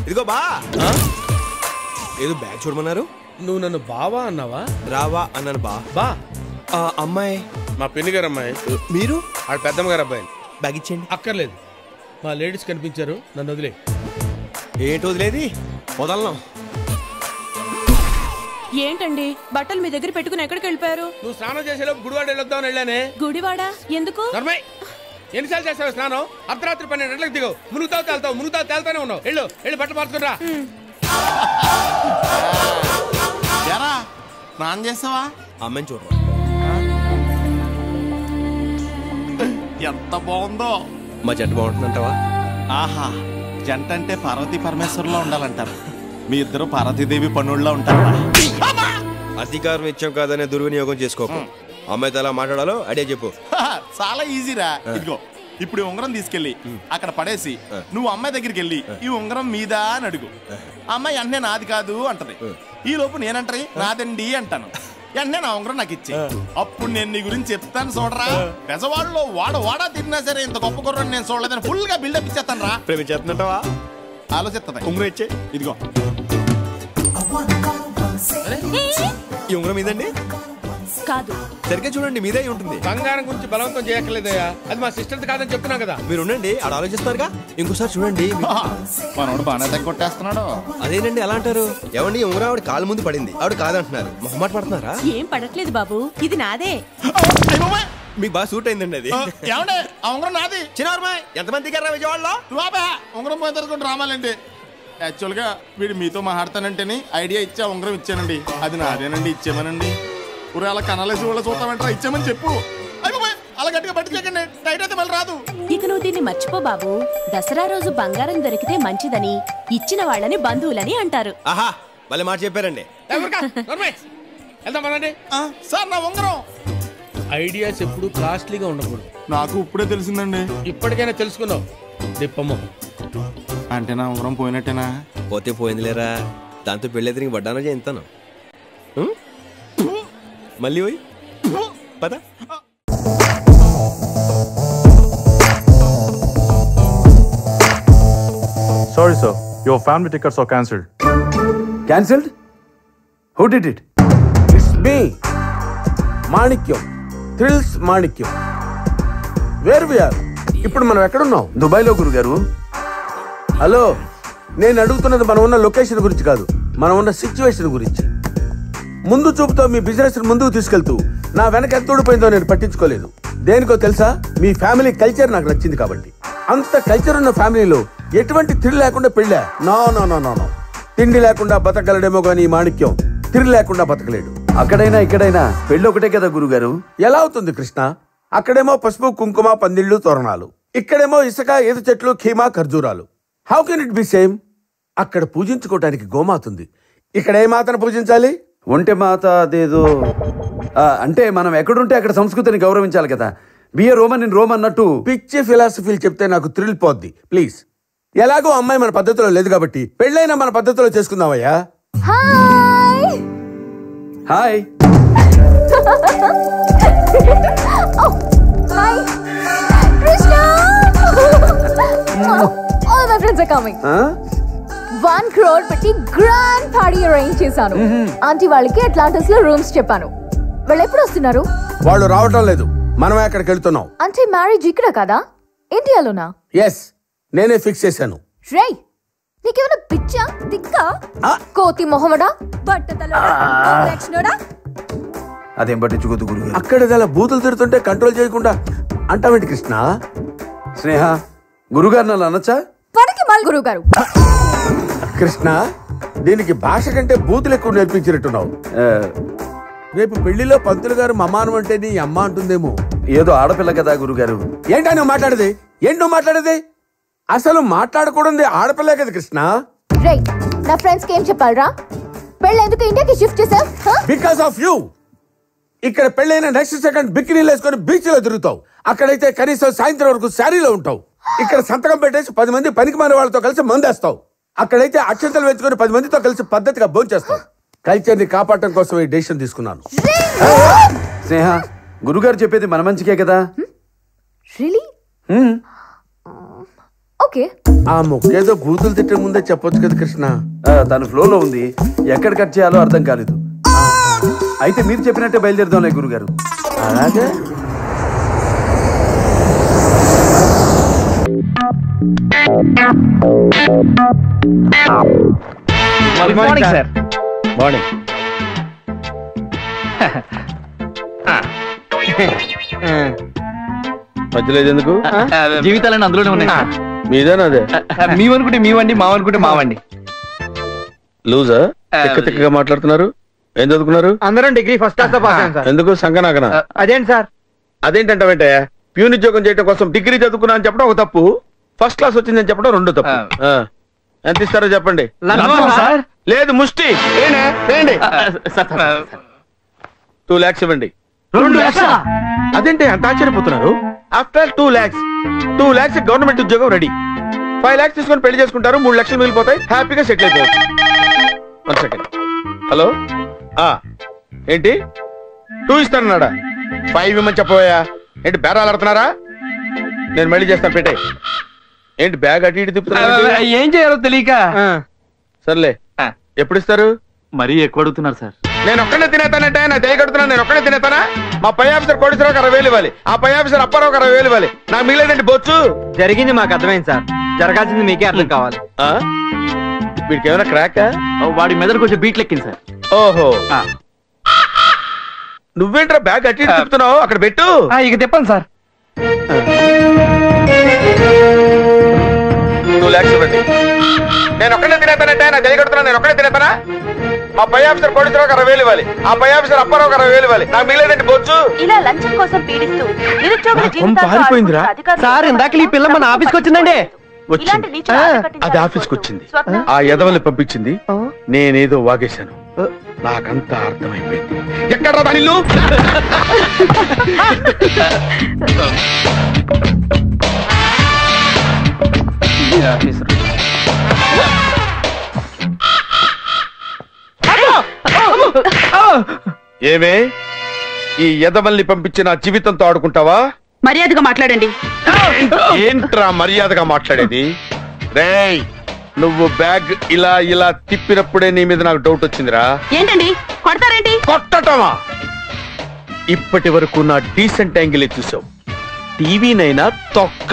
ఇదిగో బా, ఏదో బ్యాగ్ చూడమన్నారు. నువ్వు నన్ను బావా అన్నావా? రావా అన్నాను. బా అమ్మాయి మా పిన్ని గారు అమ్మాయి. మీరు? ఆడ పెద్దమ్మ గారు అబ్బాయి. బ్యాగ్ ఇచ్చేయండి. అక్కర్లేదు, మా లేడీస్ కనిపించారు, నన్ను వదిలే. ఏంటి వదిలేది? వదలను. ఏంటండి బట్టలు మీ దగ్గర పెట్టుకుని ఎక్కడికి వెళ్ళిపోయారు? నువ్వు స్నానం చేసేలోపు గుడివాడ వెళ్ళొద్దామని వెళ్ళానే. గుడివాడ ఎందుకు? ఎన్నిసార్లు చేస్తావు స్నానం? అర్ధరాత్రి 12 గంటలకు దిగవు. మునుగుతావు తేల్తానే ఉన్నావు. వెళ్ళి బట్టలు మార్చుకురా. స్నానం చేస్తావా? అమ్మని చూడ ఎంత బాగుందో. మా జంట బాగుంటుందంటావా? ఆహా, జంట అంటే పార్వతీ పరమేశ్వరులో ఉండాలంటారు. మీ ఇద్దరు పార్వతీదేవి పనుల్లో ఉంటారా? అధికారం ఇచ్చాం కాదనే దుర్వినియోగం చేసుకోకు. అమ్మాయితో ఎలా మాట్లాడాలో ఐడియా చెప్పు. చాలా ఈజీరా. ఇదిగో ఇప్పుడు ఈ ఉంగరం తీసుకెళ్ళి అక్కడ పడేసి నువ్వు అమ్మాయి దగ్గరికి వెళ్ళి ఈ ఉంగరం మీద అని అడుగు. అమ్మాయి వెంటనే నాది కాదు అంటది. ఈ లోపు నేనంటది నాదండి అంటాను. వెంటనే నా ఉంగరం నాకు ఇచ్చి అప్పుడు నేను నీ గురించి చెప్తాను చూడరా. పెజవాడలో వాడా తిరిగినా సరే ఇంత గొప్ప కుర్రని నేను చూడలేదని ఫుల్ గా బిల్డప్ ఇచ్చేస్తాను రా. ప్రేమించేస్తున్నట్టవా? ఆలోచిస్తుంది. ఉంగరం ఇచ్చే. ఇదిగో ఈ ఉంగరం మీదండి కాదు. సరిగ్గా చూడండి, మీదే ఉంటుంది. బంగారం గురించి బలవంతం చేయక్కర్లేదయ్యా. అది మా సిస్టర్ కాదని చెప్తున్నా కదా. మీరు ఉండండి, ఆడ ఆలోచిస్తారుగా. ఇంకోసారి చూడండి. మనోడు బాగా దగ్గర కొట్టేస్తున్నాడు. అదేనండి ఎలా అంటారు? ఏమండి ఉంగరం ఆవిడ కాలు ముందు పడింది, ఆవిడ కాదంటున్నారు. మొహమాట పడుతున్నారా? ఏం పడట్లేదు బాబు, ఇది నాదే. మీకు బాగా సూట్ అయిందండి అది. ఏమండి ఆ ఉంగరం నాది. చిన్నవర్మా ఎంతమంది దిగారా విజయవాడలో? ఉంగరం పోయి తరుచుకుంటూ రామాలండి. యాక్చువల్ గా వీడు మీతో మాట్లాడతానంటేని ఐడియా ఇచ్చా ఉంగరం ఇచ్చానండి. అది నాదేనండి, ఇచ్చేమనండి. ఊరే అలా కనాలేసి వాళ్ళ చూస్తామంటారా? ఇచ్చామని చెప్పు. అలా గట్టిగా పట్టుకోకండి, టైట్ అయితే మళ్ళీ రాదు. ఇక నువ్వు దీన్ని మర్చిపో బాబు. దసరా రోజు బంగారం దొరికితే మంచిదని, ఇచ్చిన వాళ్ళని బంధువులని అంటారు. ఆహా, మళ్ళీ మాట చెప్పారండి. సార్ నా ఉంగరం. ఐడియాస్ ఎప్పుడు కాస్ట్లీగా ఉండకూడదు. నాకు ఇప్పుడే తెలిసిందండి. ఇప్పటికైనా తెలుసుకున్నావు. దిప్పమ్మ అంటే నా ఉంగరం పోయినట్టేనా? పోతే పోయింది లేరా, దాంతో పెళ్ళెదిరికి వడ్డానో చేయింతాను. మళ్ళీ పోయి పద. Sorry, sir. Your family tickets are cancelled. Cancelled? Who did it? It's me, Manikyam. Thrills Manikyam. Where we are? ఇప్పుడు మనం ఎక్కడున్నాం? దుబాయ్లో గురుగారు. హలో, నేను అడుగుతున్నది మనం ఉన్న లొకేషన్ గురించి కాదు, మనం ఉన్న సిచ్యువేషన్ గురించి. ముందు చూపుతో మీ బిజినెస్ ముందుకు తీసుకెళ్తూ నా వెనక ఎంత ఊడిపోయిందో నేను పట్టించుకోలేదు. దేనికో తెలుసా? మీ ఫ్యామిలీ కల్చర్ నాకు నచ్చింది కాబట్టి. అంత కల్చర్ ఉన్న ఫ్యామిలీలో ఎటువంటి థ్రిల్ లేకుండా పెళ్ళా? No no no no no. తిండి లేకుండా బతకగలడేమో గానీ మాణిక్యం థ్రిల్ లేకుండా బతకలేడు. అక్కడైనా ఇక్కడైనా పెళ్ళి ఒకటే కదా గురుగారు. ఎలా అవుతుంది కృష్ణ? అక్కడేమో పసుపు కుంకుమ పందిళ్ళు తోరణాలు, ఇక్కడేమో ఇసుక ఈత చెట్లు ఖీమా ఖర్జూరాలు. How can it be same? అక్కడ పూజించుకోవడానికి గోమాతుంది, ఇక్కడ ఏ మాతను పూజించాలి? ఒంటె మాత అదేదో. అంటే మనం ఎక్కడుంటే అక్కడ సంస్కృతిని గౌరవించాలి కదా. బిఏ రోమన్ ఇన్ రోమ్ అన్నట్టు పిచ్చి ఫిలాసఫీలు చెప్తే నాకు థ్రిల్ పోద్ది. ప్లీజ్. ఎలాగో అమ్మాయి మన పద్ధతిలో లేదు కాబట్టి పెళ్ళైనా మన పద్ధతిలో చేసుకుందామయ్యా. Hi. All my friends are coming. 1 crore పెట్టి గ్రాండ్ పార్టీ అరేంజ్ చేశాను. ఆంటీ వాళ్ళకి అట్లాంటిస్ లో రూమ్స్ చెప్పాను. వాళ్ళు ఎప్పుడు వస్తున్నారు? వాళ్ళు రావటం లేదు, మనమే అక్కడికి వెళ్తున్నాం. అంటే మ్యారేజ్ ఇక్కడ కదా, ఇండియాలోనా? ఎస్, నేనే ఫిక్స్ చేశాను. రేయ్, నీకేమైనా పిచ్చా తిక్కా? కోతి మొహమ్మడా బట్టతలోడా? అదేం పట్టించుకోదు గురుగారు. అక్కడ గల బూతులు తిడుతుంటే కంట్రోల్ చేయకుండా అంటావేంటి కృష్ణ? స్నేహ, గురుగారు నన్ను అనొచ్చా? పనికి మాల్ గురువు గారు. కృష్ణ, దీనికి భాష కంటే బూతులు ఎక్కువ నేర్పించినట్టున్నావు. రేపు పెళ్లిలో పంతులు గారు మమ్మానం అంటే నీ అమ్మ అంటుందేమో. ఏదో ఆడపిల్ల కదా గురుగారు. ఏంటా నువ్వు మాట్లాడేది? ఏంటి నువ్వు మాట్లాడేది? అసలు మాట్లాడకూడదు ఆడపిల్లే కదా కృష్ణ. రేయ్, నా ఫ్రెండ్స్ కి ఏం చెప్పాలరా? పెళ్ళి ఎందుకు ఇండియాకి షిఫ్ట్ చేసావు? Because of you. ఇక్కడ పెళ్ళైన నెక్స్ట్ సెకండ్ బికినీలు వేసుకొని బీచ్ లో తిరుగుతావు. అక్కడైతే కనీసం సాయంత్రం వరకు శారీలో ఉంటావు. ఇక్కడ సంతకం పెట్టేసి 10 మంది పనికి మారే వాళ్ళతో కలిసి మందేస్తావు. అక్కడైతే అక్షంతలు వేసుకొని 10 మందితో కలిసి పద్ధతిగా భోంచేస్తావు. కల్చర్ ని కాపాడటం కోసం ఈ డెసిషన్ తీసుకున్నాను. స్నేహ, గురుగారు చెప్పేది మన మంచికే కదా. ఓకే. ఆ మొక్కేదో బూతులు తిట్టే ముందే చెప్పొచ్చు కదా కృష్ణ. తను ఫ్లోలో ఉంది, ఎక్కడ కట్ చేయాలో అర్థం కాలేదు. అయితే మీరు చెప్పినట్టే బయలుదేరుదాంలే గురుగారు. అలాగే. Good morning sir. మార్నింగ్. మధ్యలో ఎందుకు? జీవితాలన్నీ అందులోనే ఉన్నాయి. మీదేనా అదే? మీవనుకుంటే మీవండి, మావనుకుంటే మావండి. లూజా? తిక్కగా మాట్లాడుతున్నారు. ఏం చదువుకున్నారు? అందరం డిగ్రీ ఫస్ట్ క్లాస్ లో పాస్ అయ్యాం సార్. ఎందుకు సంగనాగన? అదేంటి సార్? అదేంటంటే ప్యూన్ ఉద్యోగం చేయడం కోసం డిగ్రీ చదువుకున్నా అని చెప్పడం ఒక తప్పు, ఫస్ట్ క్లాస్ వచ్చిందని చెప్పడం రెండు తప్పు. ఎంత ఇస్తారో చెప్పండి. లేదు ముష్టి. 2 lakhs ఇవ్వండి. 2 lakhs? అదేంటి అంత ఆశ్చర్యపోతున్నారు? ఆఫ్టర్ 2 lakhs, 2 lakhs గవర్నమెంట్ ఉద్యోగం రెడీ. 5 lakhs తీసుకొని పెళ్లి చేసుకుంటారు, 3 లక్షలు మిగిలిపోతాయి, హ్యాపీగా సెటిల్ అయిపోవచ్చు. 1 second. హలో, ఏంటి 2 ఇస్తానన్నాడా? 5 ఇవ్వమని చెప్పబోయా? ఏంటి బేరాలు ఆడుతున్నారా? నేను మళ్ళీ చేస్తాను, పెట్టే. ఏంటి బ్యాగ్ అటు ఇటు తిప్పుతున్నా? ఏం చేయాలో తెలియక. సర్లే, ఎప్పుడు ఇస్తారు? మరీ ఎక్కువ అడుగుతున్నారు సార్. నేను ఒక్కడే తినేతానంటే నా దయ కడుతున్నాను. నేను ఒక్కడే తినేతానా? మా పై ఆఫీసర్ కోటేశ్వరరావు 60,000 ఇవ్వాలి, ఆ పై ఆఫీసర్ అప్పారావు 60,000 ఇవ్వాలి. నాకు మిగిలేదండి బొచ్చు. జరిగింది మాకు అర్థమైంది సార్, జరగాల్సింది మీకే అర్థం కావాలి. వీడికి ఏమైనా క్రాక్? వాడి మెదడు కొంచెం బీట్ లెక్కింది సార్. ఓహో, నువ్వేంట్రా బ్యాగ్ అట్టి తిప్పుతున్నావు? అక్కడ పెట్టు. ఇక తిప్పండి సార్. 2 lakhs ఇవ్వండి. నేను ఒక్కడే తినేతానంటే నా దయ కడుతున్నాను. నేను ఒక్కడే తినేతానా? మా పై ఆఫీసర్ కోటేశ్వరరావు 60,000 ఇవ్వాలి, ఆ పై ఆఫీసర్ అప్పారావు 60,000 ఇవ్వాలి. నాకు మిగిలేదండి బొచ్చు. ఇలా లంచం కోసం పీడిస్తూ నిరుద్యోగుల పారిపోయిందిరా సార్. ఇందాక ఈ పిల్ల మన ఆఫీస్కి వచ్చిందండి. అది ఆఫీస్కి వచ్చింది, ఆ ఎదవల్ని పంపించింది, నేనేదో వాగేశాను. నాకంతా అర్థమైపోయింది. ఎక్కడ దాని ఇల్లు? ఏమే, ఈ ఎదవల్ని పంపించి నా జీవితంతో ఆడుకుంటావా? మర్యాదగా మాట్లాడండి. ఏంట్రా మర్యాదగా మాట్లాడేది? రేయ్, నువ్వు బ్యాగ్ ఇలా ఇలా తిప్పినప్పుడే నీ మీద నాకు డౌట్ వచ్చిందిరా. ఏంటండి కొడతారేంటి? కొట్టటమా? ఇప్పటి వరకు నా డీసెంట్ యాంగిల్ చూసావు, టీవీనైనా తొక్క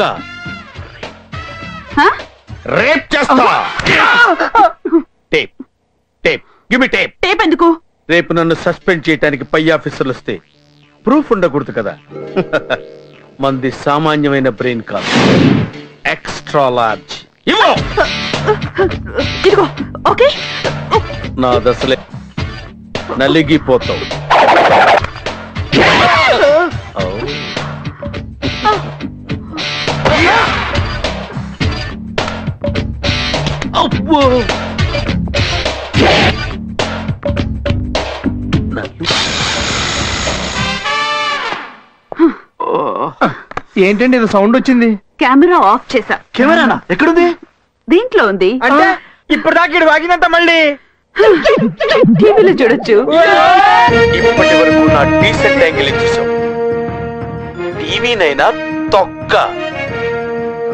రేప్ చేస్తా. Tape tape give me tape. Tape ఎందుకు? రేపు నన్ను సస్పెండ్ చేయడానికి పై ఆఫీసర్లు వస్తే ప్రూఫ్ ఉండకూడదు కదా. మంది సామాన్యమైన బ్రెయిన్ కాదు, ఎక్స్ట్రా లార్జ్. ఇదిగో ఓకే. నా దశలే నలిగిపోతావు. ఏంటండి ఇది సౌండ్ వచ్చింది? కెమెరా ఆఫ్ చేసా. కెమెరానా? ఎక్కడుంది? దీంట్లో ఉంది. అంటే ఇప్పుడు దాకా వాగిందంట, మళ్ళీ టీవీలో చూడొచ్చు. ఇప్పటి వరకు నా డీసెంట్ యాంగిల్ చూసావు, టీవీనైనా తొక్క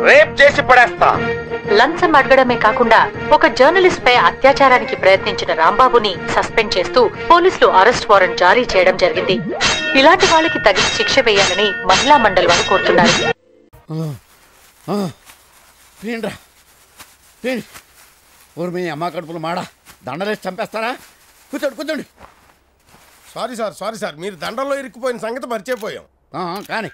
రేప్ చేసి పడేస్తా. లంచం అడగడమే కాకుండా ఒక జర్నలిస్ట్ పై అత్యాచారానికి ప్రయత్నించిన రాంబాబుని సస్పెండ్ చేస్తూ పోలీసులు అరెస్ట్ వారెంట్ జారీ చేయడం జరిగింది. ఇలాంటి వాళ్ళకి తగిన శిక్ష వేయాలని మహిళా మండలి వారు కోరుతున్నారు. మీ అమ్మ కడుపులు మాడా దండలేసి చంపేస్తారా? కూర్చోండి కూర్చోండి. సారీ సార్, మీరు దండల్లో ఇరుక్కుపోయిన సంగతి మర్చిపోయాం. కానీ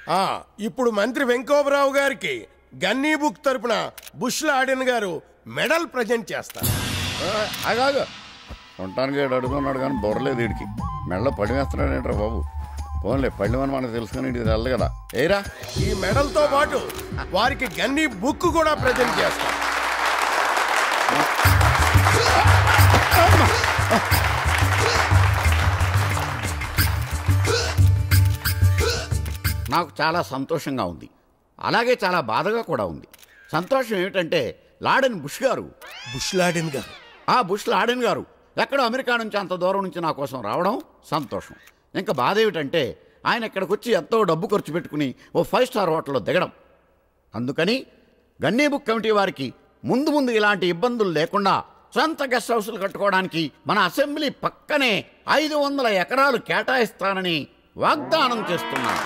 ఇప్పుడు మంత్రి వెంకోబరావు గారికి గన్నీ బుక్ తరపున బుష్ లాడెన్ గారు మెడల్ ప్రజెంట్ చేస్తారు. అగాగు ఉండటానికి అడుగుతున్నాడు కానీ బొరలేదు వీడికి. మెడలో పడి వేస్తున్నాడేంట్రా బాబు. పోన్లే పళ్ళమని మనకు తెలుసు కానీ ఇది తెల్ల కదా. ఏరా, ఈ మెడల్ తో పాటు వారికి గన్నీ బుక్ కూడా ప్రజెంట్ చేస్తారు. నాకు చాలా సంతోషంగా ఉంది, అలాగే చాలా బాధగా కూడా ఉంది. సంతోషం ఏమిటంటే లాడెన్ బుష్ గారు బుష్ లాడెన్ గారు ఎక్కడో అమెరికా నుంచి అంత దూరం నుంచి నా కోసం రావడం సంతోషం. ఇంకా బాధ ఏమిటంటే ఆయన ఇక్కడికి వచ్చి ఎంతో డబ్బు ఖర్చు పెట్టుకుని ఓ 5 స్టార్ హోటల్లో దిగడం. అందుకని గన్నీ బుక్ కమిటీ వారికి ముందు ముందు ఇలాంటి ఇబ్బందులు లేకుండా సొంత గెస్ట్ హౌస్లు కట్టుకోవడానికి మన అసెంబ్లీ పక్కనే 500 ఎకరాలు కేటాయిస్తానని వాగ్దానం చేస్తున్నాను.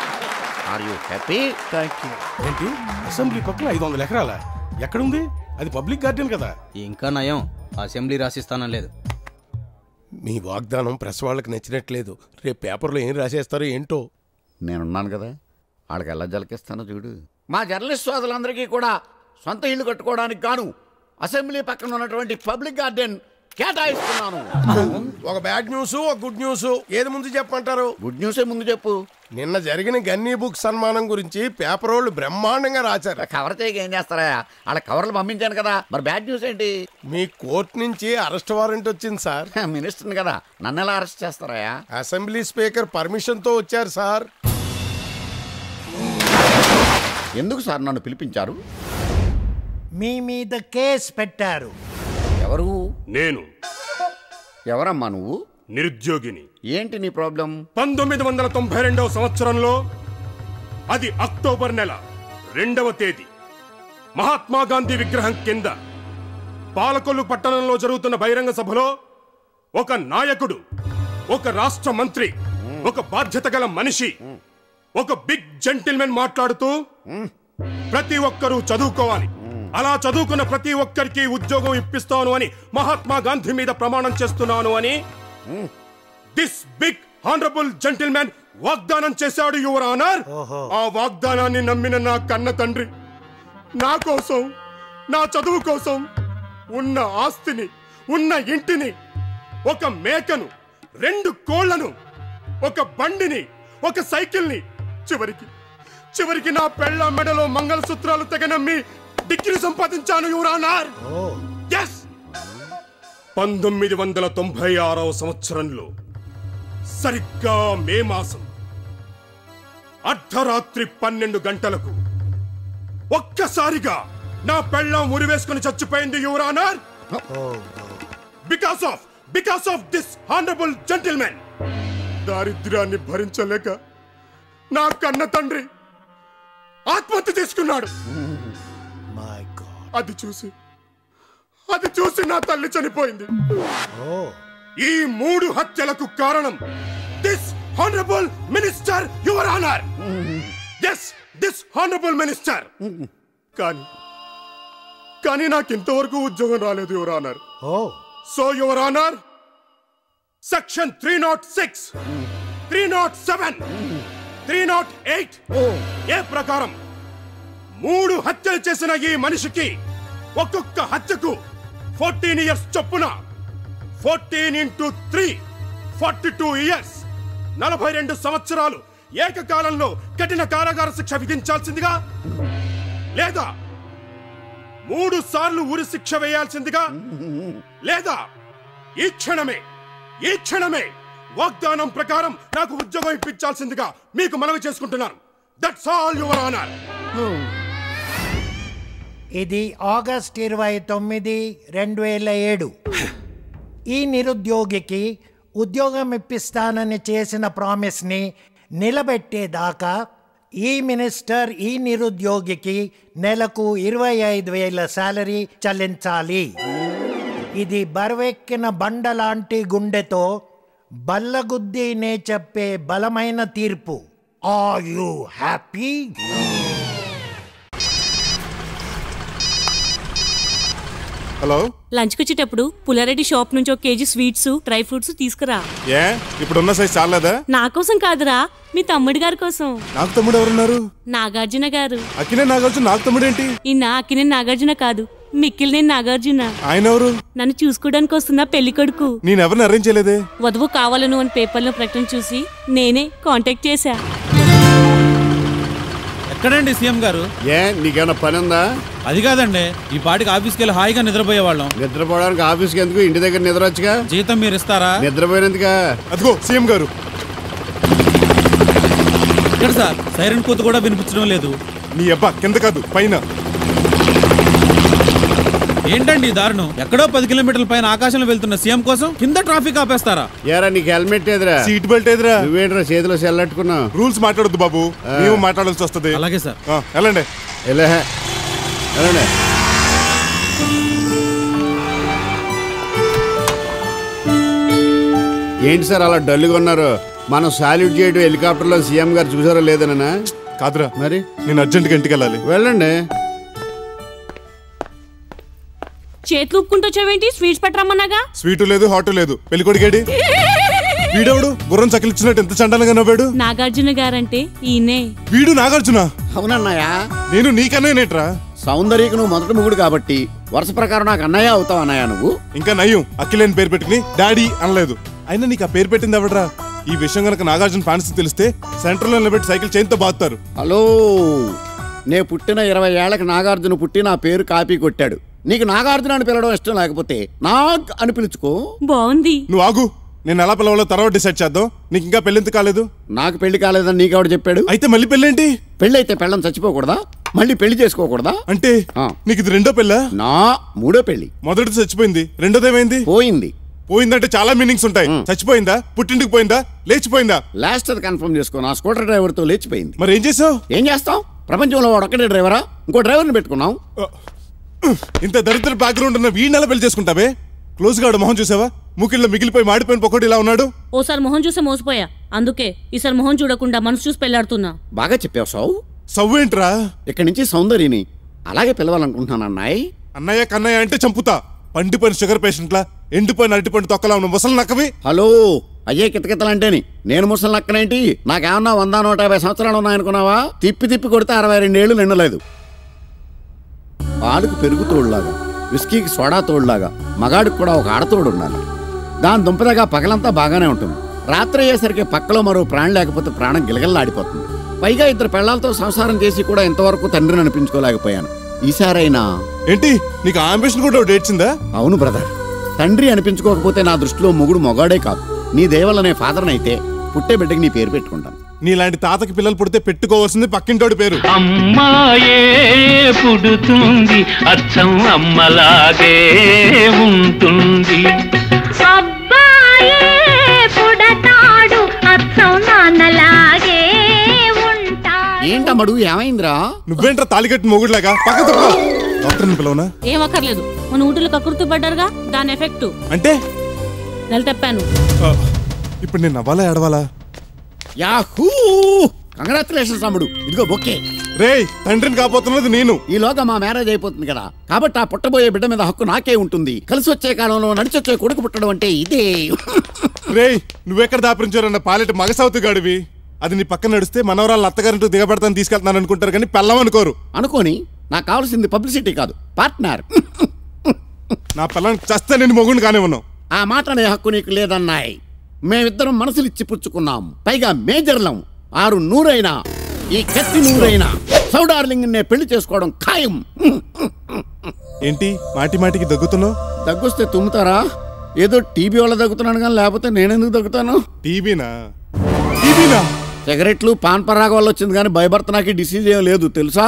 Are you happy? ఏంటి అసెంబ్లీ పక్కన 500 ఎకరాల? ఎక్కడుంది అది? పబ్లిక్ గార్డెన్ కదా. ఇంకా నయం, అసెంబ్లీ రాసిస్తానం లేదు. మీ వాగ్దానం ప్రెస్ వాళ్ళకి నచ్చినట్లేదు. రేపు పేపర్లో ఏం రాసేస్తారో ఏంటో. నేనున్నాను కదా, వాళ్ళకి ఎలా జలకిస్తానో చూడు. మా జర్నలిస్ట్ సోదరులందరికీ కూడా సొంత ఇల్లు కట్టుకోవడానికి గాను అసెంబ్లీ పక్కన ఉన్నటువంటి పబ్లిక్ గార్డెన్ కేటాయిస్తున్నాను. ఒక బ్యాడ్ న్యూస్, ఒక గుడ్ న్యూస్, ఏది ముందు చెప్పమంటారు? గుడ్ న్యూసే ముందు చెప్పు. నిన్న జరిగిన గన్నీ బుక్ సన్మానం గురించి పేపర్ వాళ్ళు బ్రహ్మాండంగా రాశారు. కవర్ చేయక ఏం చేస్తారా? వాళ్ళ కవర్లు పంపించాను కదా, మరి బ్యాడ్ న్యూస్ ఏంటి? మీ కోర్టు నుంచి అరెస్ట్ వారెంట్ వచ్చింది సార్. మినిస్టర్ని కదా, నన్ను ఎలా అరెస్ట్ చేస్తారా? అసెంబ్లీ స్పీకర్ పర్మిషన్ తో వచ్చారు సార్. ఎందుకు సార్ నన్ను పిలిపించారు? మీ మీద కేసు పెట్టారు. ఎవరు? నేను. ఎవరమ్మా నువ్వు? నిరుద్యోగిని. ఏంటి నీ ప్రాబ్లం? 1992 సంవత్సరంలో, అది అక్టోబర్ నెల 2వ తేదీ, మహాత్మా గాంధీ విగ్రహం కింద పాలకొల్లు పట్టణంలో జరుగుతున్న బహిరంగ సభలో ఒక నాయకుడు, ఒక రాష్ట్ర మంత్రి, ఒక బాధ్యత గల మనిషి, ఒక బిగ్ జెంటిల్మెన్ మాట్లాడుతూ ప్రతి ఒక్కరూ చదువుకోవాలి, అలా చదువుకున్న ప్రతి ఒక్కరికి ఉద్యోగం ఇప్పిస్తాను అని మహాత్మా గాంధీ మీద ప్రమాణం చేస్తున్నాను అని దిస్ బిగ్ హానరబుల్ జెంటిల్మెన్ వాగ్దానం చేశాడు యువర్ ఆనర్. ఆ వాగ్దానాన్ని నమ్మిన నా కన్న తండ్రి నా కోసం, నా చదువు కోసం ఉన్న ఆస్తిని, ఉన్న ఇంటిని, ఒక మేకను, 2 కోళ్లను, ఒక బండిని, ఒక సైకిల్ని, చివరికి నా పెళ్ళ మెడలో మంగళసూత్రాలు తెగనమ్మి డిగ్రీ సంపాదించాను యువర్ ఆనర్. yes 1996వ సంవత్సరంలో సరిగ్గా మే మాసం అర్ధరాత్రి 12 గంటలకు ఒక్కసారిగా నా పెళ్ళం ఉరివేసుకుని చచ్చిపోయింది your honour. Because of this honourable gentlemen. దారిద్ర్యాన్ని భరించలేక నా కన్న తండ్రి ఆత్మహత్య చేసుకున్నాడు. అది చూసి నా తల్లి చనిపోయింది. ఈ 3 హత్యలకు కారణం this honourable minister your honour. yes this honourable minister. కానీ నాకు ఇంతవరకు ఉద్యోగం రాలేదు your honour. So your honour, section 306, 307, 308 ఏ ప్రకారం 3 హత్యలు చేసిన ఈ మనిషికి ఒక్కొక్క హత్యకు 14 ఇయర్స్ చొప్పున 14 into 3 42 ఇయర్స్ 42 సంవత్సరాలు ఏకకాలంలో కఠిన కారాగార శిక్ష విధించాల్సిందిగా, లేదా 3 సార్లు ఉరి శిక్ష వేయాల్సిందిగా, లేదా ఈ క్షణమే వాగ్దానం ప్రకారం నాకు ఉద్యోగం ఇప్పించాల్సిందిగా మీకు మనవి చేసుకుంటున్నాను. That's all your honour. ఇది ఆగస్ట్ 29, 2007. ఈ నిరుద్యోగికి ఉద్యోగం ఇప్పిస్తానని చేసిన ప్రామిస్ని నిలబెట్టేదాకా ఈ మినిస్టర్ ఈ నిరుద్యోగికి నెలకు 25,000 శాలరీ చెల్లించాలి. ఇది బరువెక్కిన బండ లాంటి గుండెతో బల్లగుద్దినే చెప్పే బలమైన తీర్పు. Are you happy? హలో, లంచ్కి వచ్చేటప్పుడు పుల్లారెడ్డి షాప్ నుంచి 1 కేజీ స్వీట్స్, డ్రై ఫ్రూట్స్ తీసుకురా. ఇప్పుడున్న సైజ్ చాలదా? నా కోసం కాదురా, మీ తమ్ముడి గారి కోసం. నాకు తమ్ముడు ఎవరున్నారు? నాగార్జున గారు. అక్కినే నాగార్జున నాకు తమ్ముడు ఏంటి? ఈయన అక్కినే నాగార్జున కాదు, మిక్కిలినేని నాగార్జున. ఆయన ఎవరు? నన్ను చూసుకోవడానికి వస్తున్న పెళ్లి కొడుకు. నేను ఎవరిని అరేంజ్ చేయలేదే. వధువు కావాలను అని పేపర్లో ప్రకటన చూసి నేనే కాంటాక్ట్ చేశా. ఎక్కడండి సీఎం గారు? నీకేమైనా పని ఉందా? అది కాదండి, ఈ పాటికి ఆఫీస్కి వెళ్ళి హాయిగా నిద్రపోయేవాళ్ళం. నిద్రపోవడానికి ఆఫీస్కి ఎందుకు? ఇంటి దగ్గర నిద్రవచ్చుగా. జీతం మీరు ఇస్తారా? నిద్రపోయినందుక. అదిగో సీఎం గారు. ఇక్కడ సార్ సైరన్ కూత కూడా వినిపించడం లేదు. నీ అబ్బా కింద కాదు పైన. ఏంటండి దారుణం? ఎక్కడో 10 కిలోమీటర్ల పైన ఆకాశంలో వెళ్తున్న సీఎం కోసం కింద ట్రాఫిక్ ఆపేస్తారా? యారా నీకు హెల్మెట్ ఎదురా? సీట్ బెల్ట్ ఎదురా? నువ్వేంట్రా చేతిలో సెల్లట్టుకున్నావు? రూల్స్ మాట్లాడొద్దు బాబు, మేము మాట్లాడాల్సి వస్తుంది. అలాగే సార్. వెళ్ళండి. ఏంటి సార్ అలా డల్గా ఉన్నారు? మనం సాల్యూట్ చేయడం హెలికాప్టర్లో సీఎం గారు చూసారో లేదనా? కాదురా, మరి నేను అర్జెంట్గా ఇంటికి వెళ్ళాలి. వెళ్ళండి. చేతులు ఊపుకుంటూ వచ్చావేంటి? స్వీట్స్ పట్టరమ్మన్నాగా. స్వీటు లేదు, హాటు లేదు. పెళ్ళికొడికేడి? వీడెవడు గుర్రం చకిలిచ్చినట్టు ఎంత చండాలంగా నవ్వాడు? నాగార్జున గారంటే ఈయనే. వీడు నాగార్జున? అవునన్నయ్య. నేను నీకన్నయ్యనేట్రా? సౌందర్యకు నువ్వు మొదటి మొగుడు కాబట్టి వరుస ప్రకారం నాకు అన్నయ్య అవుతావు అన్నయ్య నువ్వు. ఇంకా నయ్యం అక్కిలేని పేరు పెట్టుకుని డాడీ అనలేదు. అయినా నీకు ఆ పేరు పెట్టింది ఎవడరా? ఈ విషయం గనక నాగార్జున ఫ్యాన్స్ తెలిస్తే సెంటర్ లో నిలబెట్టి సైకిల్ చైన్తో బాగుతారు. హలో, నే పుట్టిన 20 ఏళ్లకు నాగార్జున పుట్టి నా పేరు కాపీ కొట్టాడు. నీకు నాగార్జున అని పిలవడం ఇష్టం లేకపోతే నాగ్ అని పిలుచుకో. బాగుంది. నువ్వు ఆగు, నేను ఎలా పిలవాలో తర్వాత డిసైడ్ చేద్దాం. నీకు ఇంకా పెళ్ళెంత కాలేదు? నాకు పెళ్లి కాలేదని నీకెవడు చెప్పాడు? అయితే మళ్ళీ పెళ్ళేంటి? పెళ్ళి అయితే పెళ్ళం చచ్చిపోకూడదా? మళ్ళీ పెళ్లి చేసుకోకూడదా? అంటే నీకు ఇది రెండో పెళ్ళా? నా మూడో పెళ్లి. మొదటిది చచ్చిపోయింది, రెండోదేమైంది? పోయింది. పోయిందంటే చాలా మీనింగ్స్ ఉంటాయి. చచ్చిపోయిందా, పుట్టింటికి పోయిందా, లేచిపోయిందా? లాస్ట్ అది కన్ఫర్మ్ చేసుకో. నా స్కూటర్ డ్రైవర్ తో లేచిపోయింది. మరి ఏం చేసావు? ఏం చేస్తాం? ప్రపంచంలో వాడు ఒక్కడే డ్రైవరా? ఇంకో డ్రైవర్ని పెట్టుకున్నాం. ఇంత దరిద్ర బ్యాక్గ్రౌండ్ ఉన్న వీడిని పెళ్లి చేసుకుంటావే? క్లోజ్ గా మొహం చూసావా? ముకిల్లో మిగిలిపోయి మాడిపోయిన పొక్కటి ఇలా ఉన్నాడు. ఓసారి మొహం చూసే మోసపోయా, అందుకే ఈసారి మొహం చూడకుండా మనసు చూసి పెళ్లాడుతున్నా. బాగా చెప్పావు సౌ. సవ్వేంట్రా? ఇక్కడి నుంచి సౌందర్యని అలాగే పిలవాలనుకుంటున్నాను అన్నాయ్. అన్నయ్య కన్నయ్య అంటే చంపుతా. పండిపోయిన షుగర్ పేషెంట్లా, ఎండిపోయిన అరటిపండు తొక్కలా ఉన్న ముసలి నక్కవి. హలో, అయ్యే కితకితలంటేని నేను ముసలి నక్కనేంటి? నాకేమన్నా 100-150 సంవత్సరాలు ఉన్నాయనుకున్నావా? తిప్పి తిప్పి కొడితే 62 ఏళ్ళు నిండలేదు. పాలుకు పెరుగు తోడులాగా, విస్కీకి సోడా తోడులాగా మగాడికి కూడా ఒక ఆడతోడు ఉండాలి. దాని దుంపదగా పగలంతా బాగానే ఉంటుంది. రాత్రి అయ్యేసరికి పక్కలో మరో ప్రాణం లేకపోతే ప్రాణం గిలగల్లాడిపోతుంది. పైగా 2 పెళ్లాలతో సంసారం చేసి కూడా ఇంతవరకు తండ్రిని అనిపించుకోలేకపోయాను. ఈసారైనా ఏంటి నీకు అంబిషన్ కూడా డేట్సిందా? అవును బ్రదర్, తండ్రి అనిపించుకోకపోతే నా దృష్టిలో మొగుడు మొగాడే కాదు. నీ దేవలనే ఫాదర్ అయితే పుట్టే బిడ్డకి నీ పేరు పెట్టుకుంటాను. నీలాంటి తాతకి పిల్లలు పుడితే పెట్టుకోవాల్సింది పక్కింటోడి పేరు. అమ్మాయే పుడుతుంది, అచ్చం అమ్మలాగే ఉంటుంది. అబ్బాయే పుడతాడు, అచ్చం నాన్నలాగే ఉంటాడు. ఏంటమ్మడు, ఏమైందిరా? నువ్వేంట్రా తాలికట్టిన మొగుడులాగా? పక్క తప్ప డాక్టర్ని పిలవనా? ఏం అక్కర్లేదు, మన ఊటిలో కకృతి పడ్డారుగా, దాని ఎఫెక్ట్. అంటే నెల తప్పాను. ఇప్పుడు నేను నవ్వాలా ఏడవాలా? యాహూ, కంగ్రాచులేషన్స్ అమ్ముడు. ఇదిగో బొక్కే. రేయ్, తండ్రిని కాబోతున్నది నేను. ఈలోగా మా మ్యారేజ్ అయిపోతుంది కదా, కాబట్టి ఆ పుట్టబోయే బిడ్డ మీద హక్కు నాకే ఉంటుంది. కలిసి వచ్చే కాలంలో నడిచొచ్చే కొడుకు పుట్టడం అంటే ఇదే. రేయ్, నువ్వెక్కడ దాపరించారన్న పాలెట మగసౌతుగాడివి. అది నీ పక్కన నడిస్తే మనవరాళ్ళు అత్తగారింటూ దిగబడతాను తీసుకెళ్తాను అనుకుంటారు, కానీ పెళ్ళం అనుకోరు. అనుకోని నాకు కావాల్సింది పబ్లిసిటీ కాదు, పార్ట్నర్. నా పిల్లని చస్తే నేను మొగుడిని కానే ఉన్నావు. ఆ మాట అనే హక్కు నీకు లేదన్నాయి. మేమిద్దరం మనసులు ఇచ్చి పుచ్చుకున్నాం. పైగా మేజర్లం. 600 ఈ కత్తి 100 సౌడార్లింగ్ నే పెళ్లి చేసుకోవడం ఖాయం. ఏంటి మాటి మాటికి దగ్గుతున్నావు? దగ్గొస్తే తుమ్ముతారా? ఏదో టీబీ వల్ల దగ్గుతున్నాను కానీ లేకపోతే నేనెందుకు దగ్గుతాను? టీబీనా? సిగరెట్లు పాన్ పరాగు వల్ల వచ్చింది కానీ భయభర్త నాకు డిసీజ్ ఏం లేదు తెలుసా?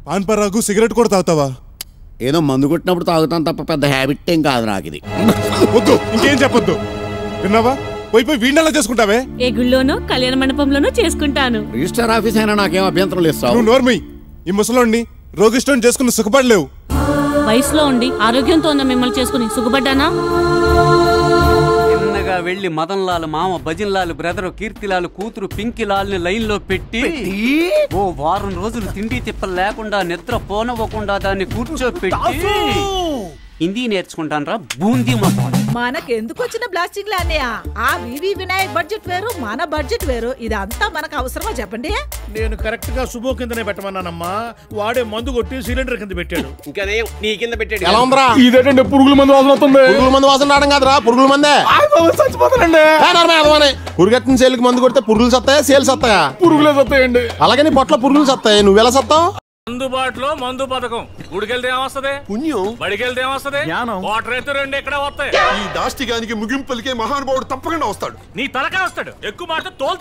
పాన్ పరాగు సిగరెట్ కూడా తాగుతావా? ఏదో మందు కొట్టినప్పుడు తాగుతాను తప్ప పెద్ద హ్యాబిట్ ఏం కాదు నాకు ఇది. వద్దు, ఇంకేం చెప్పొద్దు. విన్నావా? పోయి వీణ్ణలా చేసుకుంటావే? ఏ గుళ్ళోనో కళ్యాణ మండపంలోనో చేసుకుంటాను. రిజిస్టర్ ఆఫీస్ అయినా నాకేం అభ్యంతరం లేదు. నువ్వు నోర్మై. ఈ ముసలోడిని రోగిష్టం చేసుకుని సుఖపడలేవు. వయసులో ఉండి ఆరోగ్యంతో ఉన్న మిమ్మల్ని చేసుకుని సుఖపడ్డానా? చిన్నగా వెళ్లి మదన్ లాల్ మామ, భజన్ లాల్ బ్రదర్, కీర్తిలాల్ కూతురు పింకిలాల్ ని లైన్ లో పెట్టి ఓ వారం రోజులు తిండి తిప్పలు లేకుండా నిద్ర పోనవ్వకుండా దాన్ని కూర్చోపెట్టి హిందీ నేర్చుకుంటానరా బూందీ మనకెందుకు వచ్చిన బ్లాస్టింగ్ అన్నయ్య? ఆ వివి వినాయక్ బడ్జెట్ వేరు, మన బడ్జెట్ వేరు. ఇదంతా మనకు అవసరమా చెప్పండి? నేను కరెక్ట్ గా శుభో కిందనే పెట్టమన్నానమ్మా. వాడే మందు కొట్టి సిలిండర్ కింద పెట్టాడు. ఇంకా నీ కింద పెట్టాడు. ఎలా ఉందిరా? ఇదేంటంటే పురుగుల మందు వాసన వస్తుంది. పురుగుల మందు వాసన రావడం కాదురా, పురుగుల మందే. చచ్చిపోతానండి. పురుగట్టిన సేలుకి మందు కొడితే పురుగులు సత్తాయా, సేలు సత్తాయా? పురుగులే సత్తాయండి. అలాగే నీ పొట్ల పురుగులు సత్తాయి. నువ్వెలా సత్తావు? అందుబాటులో మందు పథకం. గుడికెళ్తే ఏమొస్తుంది? పుణ్యం. బడికెళ్తే ఏమొస్తుంది? జ్ఞానం. వాటర్ అయితే 2 ఎక్కడ వస్తాయి. ఈ దాష్టిగానికి ముగింపులకే మహానుభావుడు తప్పకుండా వస్తాడు. నీ తలకే వస్తాడు. ఎక్కువ మాట తోలు